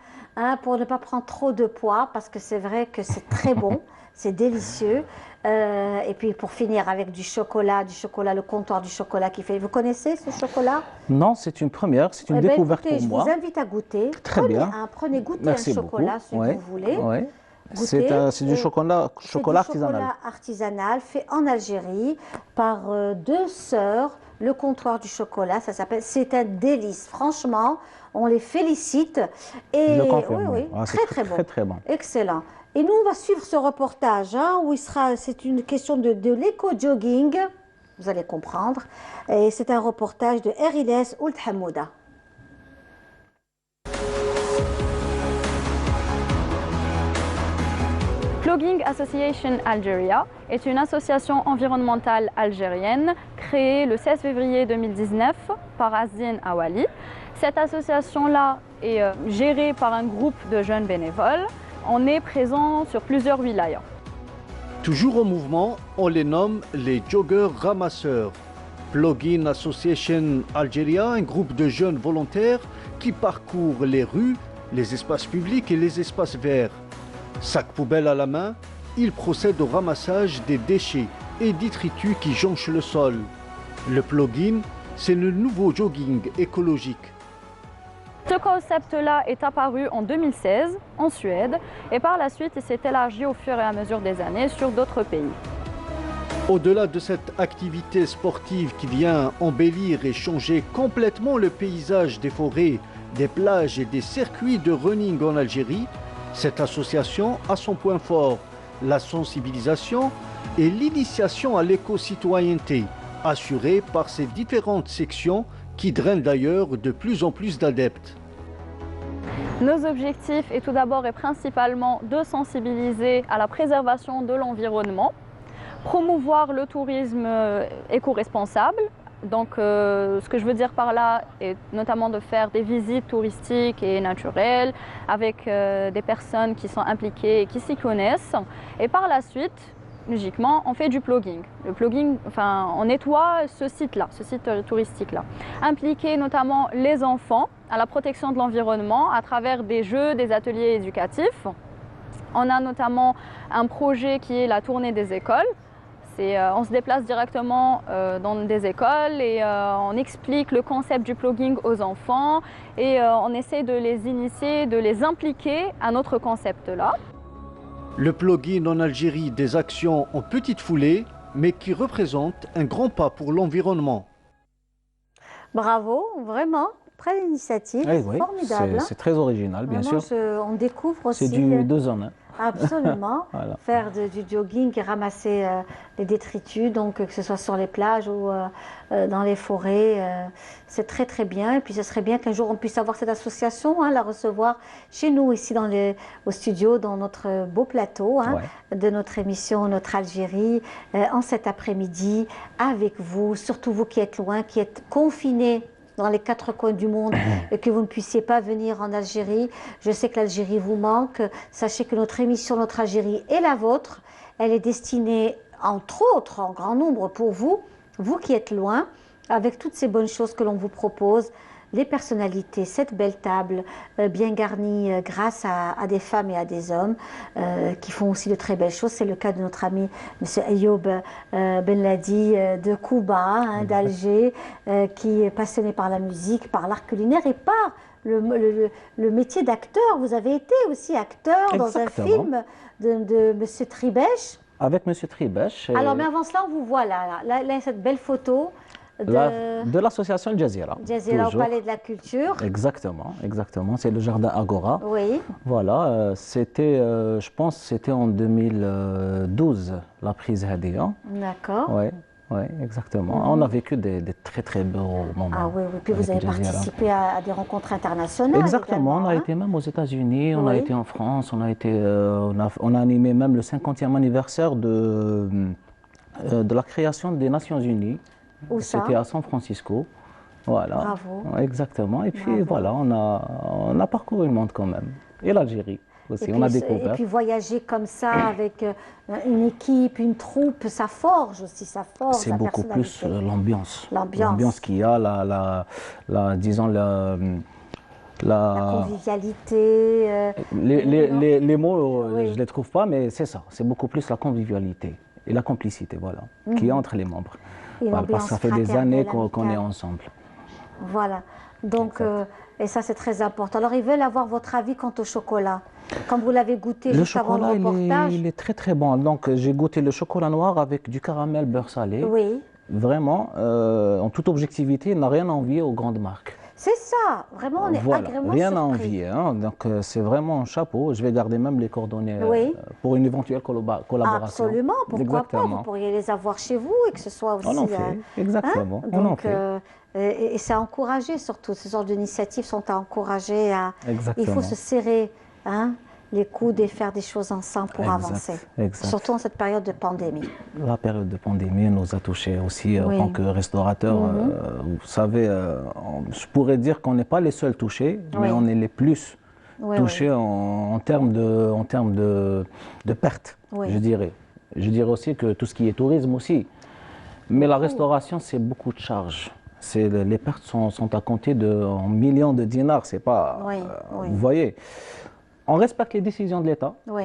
pour ne pas prendre trop de poids, parce que c'est vrai que c'est très bon, c'est délicieux. Et puis pour finir avec du chocolat, le comptoir du chocolat qui fait. Vous connaissez ce chocolat? Non, c'est une première, c'est une découverte pour moi. Je vous invite à goûter. Très bien. Prenez goûter un chocolat si vous voulez. C'est du chocolat artisanal. Chocolat artisanal fait en Algérie par deux sœurs. Le comptoir du chocolat, ça s'appelle. C'est un délice. Franchement, on les félicite. Et je le confirme. Oui, très bon. Très bon. Excellent. Et nous, on va suivre ce reportage où c'est une question de l'éco-jogging. Vous allez comprendre. Et c'est un reportage de Eriles Ould Hamouda. Plogging Association Algeria est une association environnementale algérienne créée le 16 février 2019 par Azdine Awali. Cette association-là est gérée par un groupe de jeunes bénévoles. On est présent sur plusieurs wilayas. Toujours en mouvement, on les nomme les joggeurs ramasseurs. Plogging Association Algeria, un groupe de jeunes volontaires qui parcourent les rues, les espaces publics et les espaces verts. Sac poubelle à la main, ils procèdent au ramassage des déchets et détritus qui jonchent le sol. Le plogging, c'est le nouveau jogging écologique. Ce concept-là est apparu en 2016 en Suède et par la suite il s'est élargi au fur et à mesure des années sur d'autres pays. Au-delà de cette activité sportive qui vient embellir et changer complètement le paysage des forêts, des plages et des circuits de running en Algérie, cette association a son point fort, la sensibilisation et l'initiation à l'éco-citoyenneté, assurée par ses différentes sections qui drainent d'ailleurs de plus en plus d'adeptes. Nos objectifs est tout d'abord et principalement de sensibiliser à la préservation de l'environnement, promouvoir le tourisme éco-responsable. Donc ce que je veux dire par là est notamment de faire des visites touristiques et naturelles avec des personnes qui sont impliquées et qui s'y connaissent. Et par la suite, logiquement, on fait du plogging. Le plogging, enfin, on nettoie ce site-là, ce site touristique-là. Impliquer notamment les enfants à la protection de l'environnement à travers des jeux, des ateliers éducatifs. On a notamment un projet qui est la tournée des écoles. On se déplace directement dans des écoles et on explique le concept du plogging aux enfants et on essaie de les initier, de les impliquer à notre concept-là. Le plogging en Algérie, des actions en petite foulée, mais qui représentent un grand pas pour l'environnement. Bravo, vraiment, très l'initiative, formidable. C'est très original, bien sûr. On découvre aussi... C'est du 2 en 1. Absolument, voilà. Faire du jogging et ramasser les détritus, donc que ce soit sur les plages ou dans les forêts, c'est très très bien. Et puis ce serait bien qu'un jour on puisse avoir cette association, la recevoir chez nous ici au studio, dans notre beau plateau de notre émission Notre Algérie, en cet après-midi avec vous, surtout vous qui êtes loin, qui êtes confinés dans les 4 coins du monde et que vous ne puissiez pas venir en Algérie. Je sais que l'Algérie vous manque. Sachez que notre émission Notre Algérie est la vôtre. Elle est destinée, entre autres, en grand nombre pour vous, vous qui êtes loin, avec toutes ces bonnes choses que l'on vous propose, les personnalités, cette belle table bien garnie grâce à des femmes et à des hommes qui font aussi de très belles choses. C'est le cas de notre ami M. Ayoub Benladi de Kouba, d'Alger, qui est passionné par la musique, par l'art culinaire et par le métier d'acteur. Vous avez été aussi acteur dans un film de M. Tribèche. Avec M. Tribèche. Alors, mais avant cela, on vous voit là, cette belle photo. De l'association Jazeera. Jazeera au Palais de la Culture. Exactement, exactement. C'est le jardin Agora. Oui. Voilà, c'était, je pense, c'était en 2012, la prise Hadia. D'accord. Oui. Oui, exactement. On a vécu des très très beaux moments. Ah oui, oui. Puis vous avez participé à des rencontres internationales. Exactement. On a été même aux États-Unis, on a été en France, on a animé même le 50e anniversaire de la création des Nations Unies. Où ça? C'était à San Francisco. Voilà. Bravo. Exactement. Et puis voilà, on a parcouru le monde quand même. Et l'Algérie aussi, on a découvert. Et puis voyager comme ça avec une équipe, une troupe, ça forge aussi, ça forge. C'est beaucoup plus l'ambiance. L'ambiance qu'il y a, disons, la convivialité. Les mots, je ne les trouve pas, mais c'est ça. C'est beaucoup plus la convivialité et la complicité, voilà, qu'il y a entre les membres. Voilà, parce que ça fait des années qu'on est ensemble. Voilà. Donc, et ça, c'est très important. Alors, ils veulent avoir votre avis quant au chocolat. Comme vous l'avez goûté juste avant le reportage. Il est très très bon. Donc, j'ai goûté le chocolat noir avec du caramel beurre salé. Oui. Vraiment, en toute objectivité, il n'a rien à envier aux grandes marques. C'est ça, vraiment, on est agréablement rien surpris. à envier. Hein. Donc, c'est vraiment un chapeau. Je vais garder même les coordonnées pour une éventuelle collaboration. Absolument, pourquoi pas. Vous pourriez les avoir chez vous et que ce soit aussi... On en fait, exactement. Hein? On donc, en fait. Et c'est à encourager surtout. Ces sortes d'initiatives sont à encourager. Il faut se serrer les coudes et faire des choses ensemble pour avancer. Surtout en cette période de pandémie. La période de pandémie nous a touchés aussi en tant que restaurateurs. Vous savez, je pourrais dire qu'on n'est pas les seuls touchés, mais on est les plus touchés en termes de pertes, je dirais. Je dirais aussi que tout ce qui est tourisme aussi. Mais la restauration, c'est beaucoup de charges. Les pertes sont à compter en millions de dinars, c'est pas... Vous voyez, on respecte les décisions de l'État. Oui.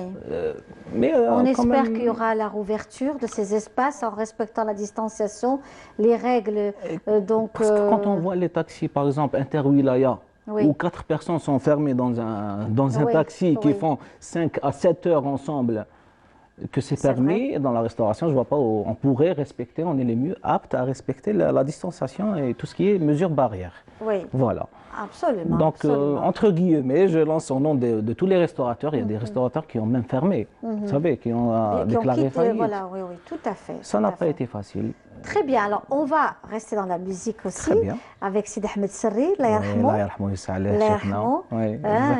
Mais on espère qu'il y aura la rouverture de ces espaces en respectant la distanciation, les règles. Parce que quand on voit les taxis, par exemple, Interwilaya, où 4 personnes sont fermées dans un taxi qui font 5 à 7 heures ensemble, que c'est permis, dans la restauration, je ne vois pas où on pourrait respecter, on est les mieux aptes à respecter la distanciation et tout ce qui est mesures barrières. Oui. Voilà. Absolument. Donc, entre guillemets, je lance au nom de tous les restaurateurs. Il y a des restaurateurs qui ont même fermé, vous savez, qui ont déclaré faillite. Voilà, oui, tout à fait. Ça n'a pas été facile. Très bien. Alors, on va rester dans la musique aussi, avec Sidi Ahmed Serri, Allah yarhamou. C'est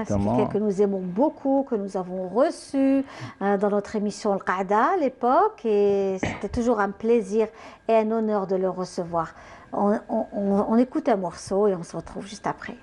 quelqu'un que nous aimons beaucoup, que nous avons reçu dans notre émission Al-Qaada à l'époque, et c'était toujours un plaisir et un honneur de le recevoir. On écoute un morceau et on se retrouve juste après.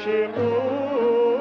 عاشقون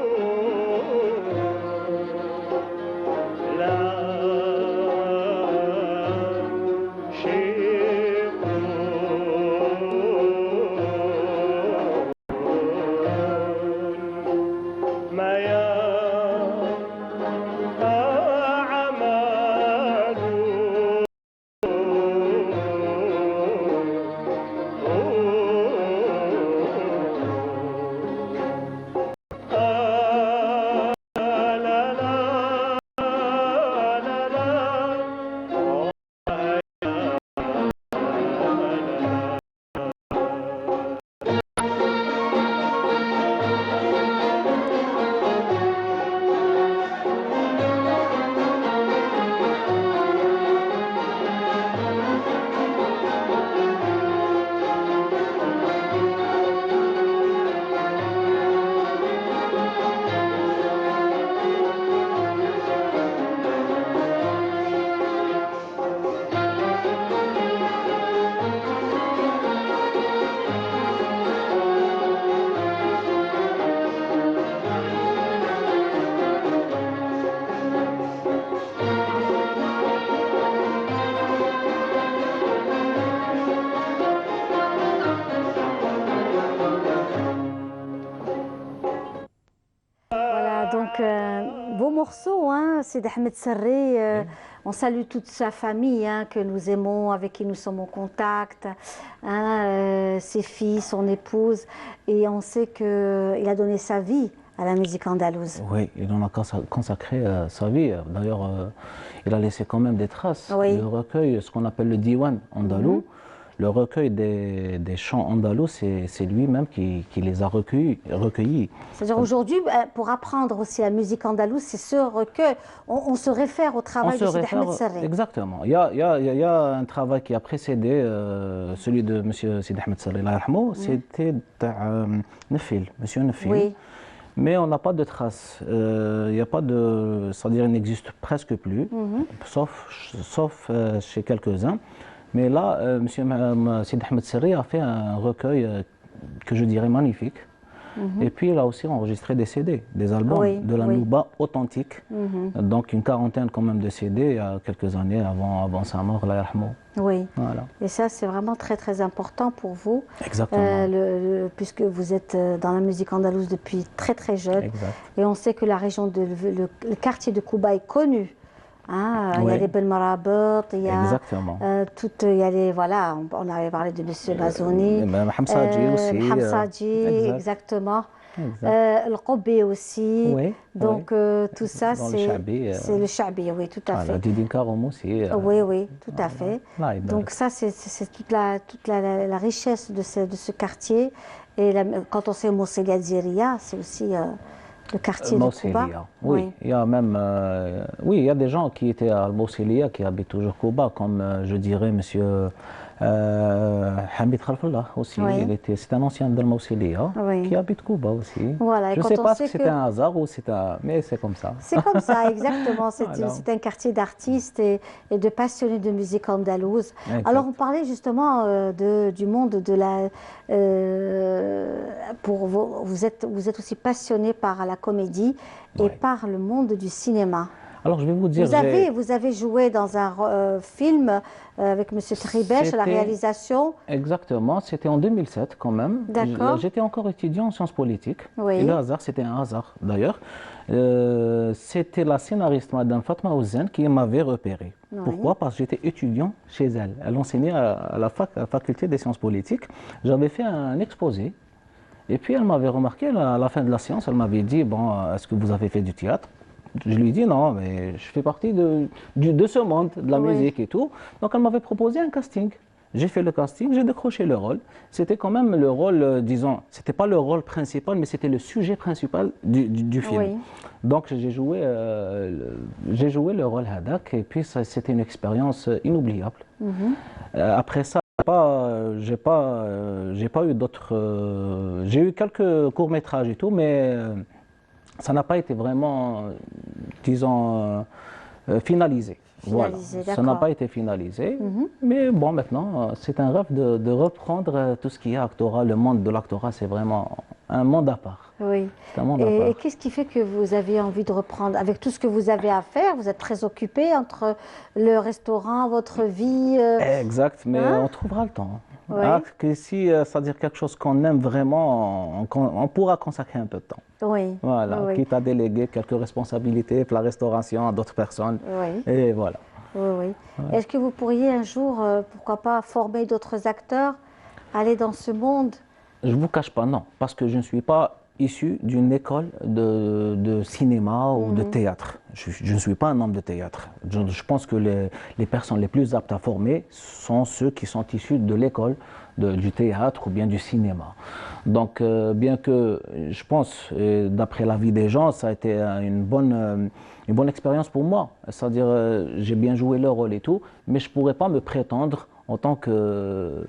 Beau morceau, hein, c'est d'Ahmed Serré. On salue toute sa famille hein, que nous aimons, avec qui nous sommes en contact, hein, ses filles, son épouse. Et on sait qu'il a donné sa vie à la musique andalouse. Oui, il en a consacré sa vie. D'ailleurs, il a laissé quand même des traces. Oui. Le recueil, ce qu'on appelle le diwan andalou, le recueil des chants andalous, c'est lui-même qui les a recueillis. C'est-à-dire aujourd'hui, pour apprendre aussi la musique andalouse, c'est ce recueil. On se réfère au travail de Sidi Ahmed Serré. Exactement. Il y a un travail qui a précédé celui de M. Sidi Ahmed Serré, c'était Nefil, M. Nefil. Oui. Mais on n'a pas de traces. Il n'y a pas de. C'est-à-dire, il n'existe presque plus, sauf chez quelques-uns. Mais là, M. Sidi Ahmed Serré a fait un recueil que je dirais magnifique. Et puis, il a aussi enregistré des CD, des albums de la Nouba authentique. Donc, une quarantaine quand même de CD il y a quelques années avant sa mort, Allah yarhamou. Oui. Voilà. Et ça, c'est vraiment très, très important pour vous. Exactement. Puisque vous êtes dans la musique andalouse depuis très, très jeune. Exact. Et on sait que la région, le quartier de Kouba est connu. Hein, il y a les Ben Marabot, il y a il y a les, voilà, on avait parlé de M. Bazouni. Hamsadji aussi. Hamsadji, exactement. Le Kobi aussi. Oui, donc tout ça, c'est le Chabi, oui, tout à fait. Didine Karom aussi. Oui, oui, tout à fait. Donc ça, c'est toute la richesse de ce quartier. Et quand on sait Mousselia Dziria, c'est aussi... le quartier de Kouba. Oui, il y a même, il y a des gens qui étaient à Mousselia qui habitent toujours Kouba, comme je dirais monsieur Hamid Khalfallah aussi. C'est un ancien de Mousselia qui habite Kouba aussi. Voilà, je ne sais pas si c'était un hasard ou mais c'est comme ça. C'est comme ça, exactement. C'est un quartier d'artistes et de passionnés de musique andalouse. Exact. Alors on parlait justement du monde de la... vous êtes aussi passionné par la comédie et par le monde du cinéma. Alors je vais vous dire... Vous avez joué dans un film avec M. Tribèche à la réalisation. Exactement, c'était en 2007 quand même. D'accord. J'étais encore étudiant en sciences politiques. Oui. Et le hasard, c'était un hasard d'ailleurs. C'était la scénariste Madame Fatma Ouzen qui m'avait repéré. Oui. Pourquoi? Parce que j'étais étudiant chez elle. Elle enseignait à la faculté des sciences politiques. J'avais fait un exposé. Et puis elle m'avait remarqué à la fin de la séance, elle m'avait dit, bon, est-ce que vous avez fait du théâtre? Je lui ai dit non, mais je fais partie de ce monde, de la musique et tout. Donc elle m'avait proposé un casting. J'ai fait le casting, j'ai décroché le rôle. C'était quand même le rôle, disons, c'était pas le rôle principal, mais c'était le sujet principal du film. Oui. Donc j'ai joué le rôle Hadak et puis c'était une expérience inoubliable. Après ça, j'ai pas eu d'autres... j'ai eu quelques courts-métrages et tout, mais ça n'a pas été vraiment, disons, finalisé. Voilà, ça n'a pas été finalisé, mais bon, maintenant, c'est un rêve de reprendre tout ce qui est actorat. Le monde de l'actorat, c'est vraiment un monde à part. Oui. Un monde à part. Et qu'est-ce qui fait que vous avez envie de reprendre? Avec tout ce que vous avez à faire, vous êtes très occupé entre le restaurant, votre vie. Exact, mais on trouvera le temps. Oui. Que si c'est-à-dire quelque chose qu'on aime vraiment, on pourra consacrer un peu de temps. Oui. Voilà, Oui. quitte à déléguer quelques responsabilités pour la restauration à d'autres personnes. Oui. Et voilà. Oui, oui. Est-ce que vous pourriez un jour, pourquoi pas, former d'autres acteurs, aller dans ce monde? Je ne vous cache pas, non, parce que je ne suis pas issu d'une école de cinéma ou de théâtre. Je ne suis pas un homme de théâtre. Je pense que les personnes les plus aptes à former sont ceux qui sont issus de l'école du théâtre ou bien du cinéma. Donc, bien que je pense, d'après l'avis des gens, ça a été une bonne expérience pour moi. C'est-à-dire, j'ai bien joué le rôle et tout, mais je ne pourrais pas me prétendre en tant que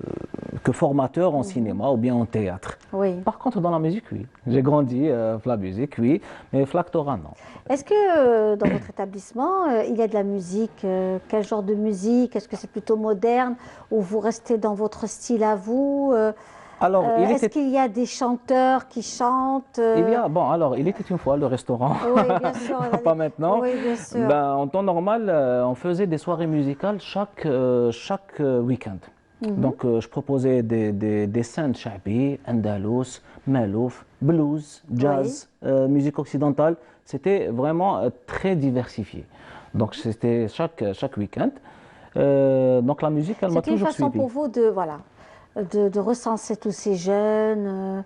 formateur en cinéma ou bien en théâtre. Oui. Par contre, dans la musique, oui. J'ai grandi la musique, oui, mais l'actorat, non. Est-ce que dans votre établissement, il y a de la musique? Quel genre de musique? Est-ce que c'est plutôt moderne ou vous restez dans votre style à vous? Alors, est-ce qu'il y a des chanteurs qui chantent? Il était une fois le restaurant. Oui, bien sûr. Pas maintenant. Oui, bien sûr. En temps normal, on faisait des soirées musicales chaque week-end. Donc, je proposais des scènes chabi, andalous, malouf, blues, jazz, musique occidentale. C'était vraiment très diversifié. Donc, c'était chaque week-end. Donc, la musique, elle m'a toujours suivi. C'est une façon pour vous de recenser tous ces jeunes.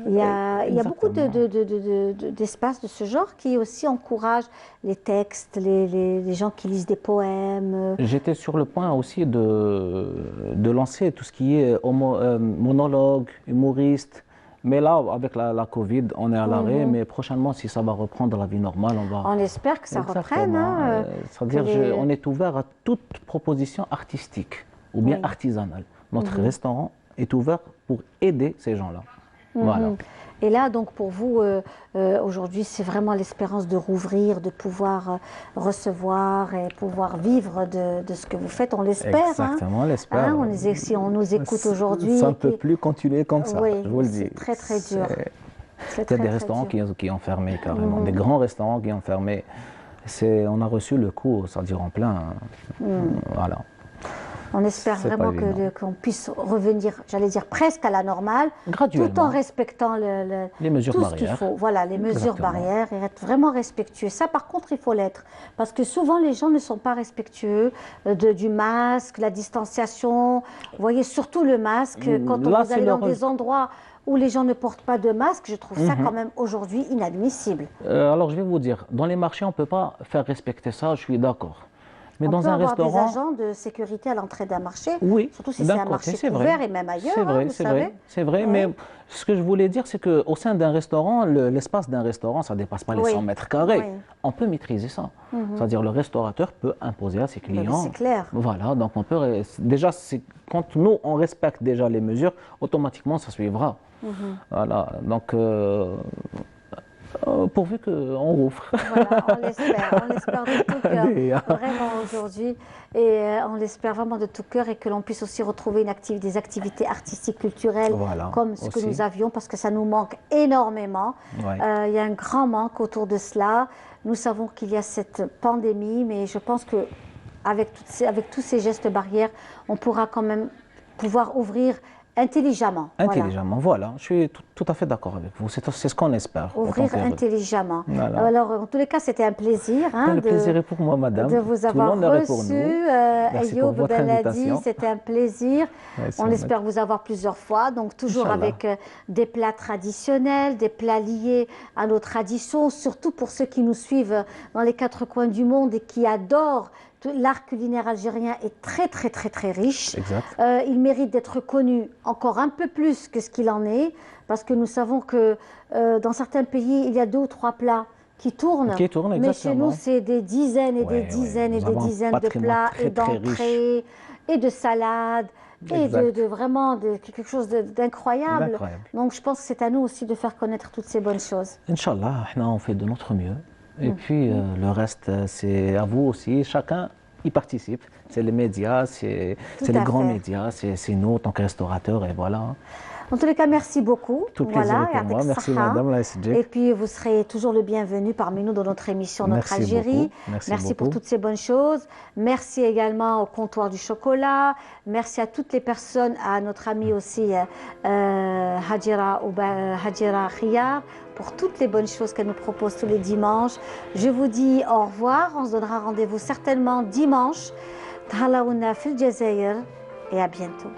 Il y a beaucoup d'espaces de ce genre qui aussi encouragent les textes, les gens qui lisent des poèmes. J'étais sur le point aussi de lancer tout ce qui est monologue, humoriste. Mais là, avec la Covid, on est à l'arrêt, mais prochainement, si ça va reprendre la vie normale, on va... On espère que ça reprenne. Hein, c'est-à-dire on est ouvert à toute proposition artistique ou bien artisanale. Notre restaurant est ouvert pour aider ces gens-là. Voilà. Et là, donc, pour vous, aujourd'hui, c'est vraiment l'espérance de rouvrir, de pouvoir recevoir et pouvoir vivre de ce que vous faites. On l'espère. Exactement, on l'espère. Si on nous écoute aujourd'hui. Ça ne peut plus continuer comme ça, je vous le dis. C'est très, très dur. Il y a des restaurants qui ont fermé carrément, des grands restaurants qui ont fermé. On a reçu le coup, c'est-à-dire en plein. Voilà. On espère vraiment qu'on puisse revenir, j'allais dire presque à la normale, graduellement, tout en respectant les mesures tout barrières. Ce qu'il faut. Voilà, les mesures barrières, et être vraiment respectueux. Ça, par contre, il faut l'être. Parce que souvent, les gens ne sont pas respectueux du masque, la distanciation. Vous voyez, surtout le masque, quand vous allez dans des endroits où les gens ne portent pas de masque, je trouve ça quand même aujourd'hui inadmissible. Alors, je vais vous dire, dans les marchés, on ne peut pas faire respecter ça, je suis d'accord. Mais on dans peut un avoir restaurant, des agents de sécurité à l'entrée d'un marché, surtout si c'est un marché couvert et même ailleurs, c'est vrai, mais ce que je voulais dire, c'est qu'au sein d'un restaurant, l'espace d'un restaurant, ça ne dépasse pas les 100 mètres carrés. On peut maîtriser ça. C'est-à-dire le restaurateur peut imposer à ses clients. C'est clair. Voilà, donc on peut... Déjà, quand nous, on respecte déjà les mesures, automatiquement, ça suivra. Voilà, donc... pourvu qu'on rouvre. Voilà, on l'espère de tout cœur, vraiment aujourd'hui. Et on l'espère vraiment de tout cœur et que l'on puisse aussi retrouver des activités artistiques, culturelles, comme ce que nous avions, parce que ça nous manque énormément. Il y a un grand manque autour de cela. Nous savons qu'il y a cette pandémie, mais je pense qu'avec tous ces gestes barrières, on pourra quand même pouvoir ouvrir intelligemment. Voilà. Je suis tout à fait d'accord avec vous. C'est ce qu'on espère. Ouvrir intelligemment. Voilà. Alors, en tous les cas, c'était un plaisir. Le plaisir est pour moi, madame. De vous avoir reçu. Ayoub Belhadi, c'était un plaisir. On espère vous avoir plusieurs fois. Donc, toujours avec des plats traditionnels, des plats liés à nos traditions, surtout pour ceux qui nous suivent dans les 4 coins du monde et qui adorent. L'art culinaire algérien est très, très, très, très riche. Il mérite d'être connu encore un peu plus que ce qu'il en est, parce que nous savons que dans certains pays, il y a 2 ou 3 plats qui tournent. Mais chez nous, c'est des dizaines et des dizaines et des dizaines de plats et d'entrées et de salades. Et vraiment quelque chose d'incroyable. Donc je pense que c'est à nous aussi de faire connaître toutes ces bonnes choses. Inch'Allah, on fait de notre mieux. Et puis le reste, c'est à vous aussi. Chacun y participe. C'est les médias, c'est les grands médias, c'est nous en tant que restaurateurs, et voilà. En tous les cas, merci beaucoup. Tout plaisir était moi. Merci madame la Et puis vous serez toujours le bienvenu parmi nous dans notre émission Notre Algérie. Merci pour toutes ces bonnes choses. Merci également au comptoir du chocolat. Merci à toutes les personnes, à notre amie aussi Hadjira Khiyar, pour toutes les bonnes choses qu'elle nous propose tous les dimanches. Je vous dis au revoir. On se donnera rendez-vous certainement dimanche. Tahalaouna fil Jazair et à bientôt.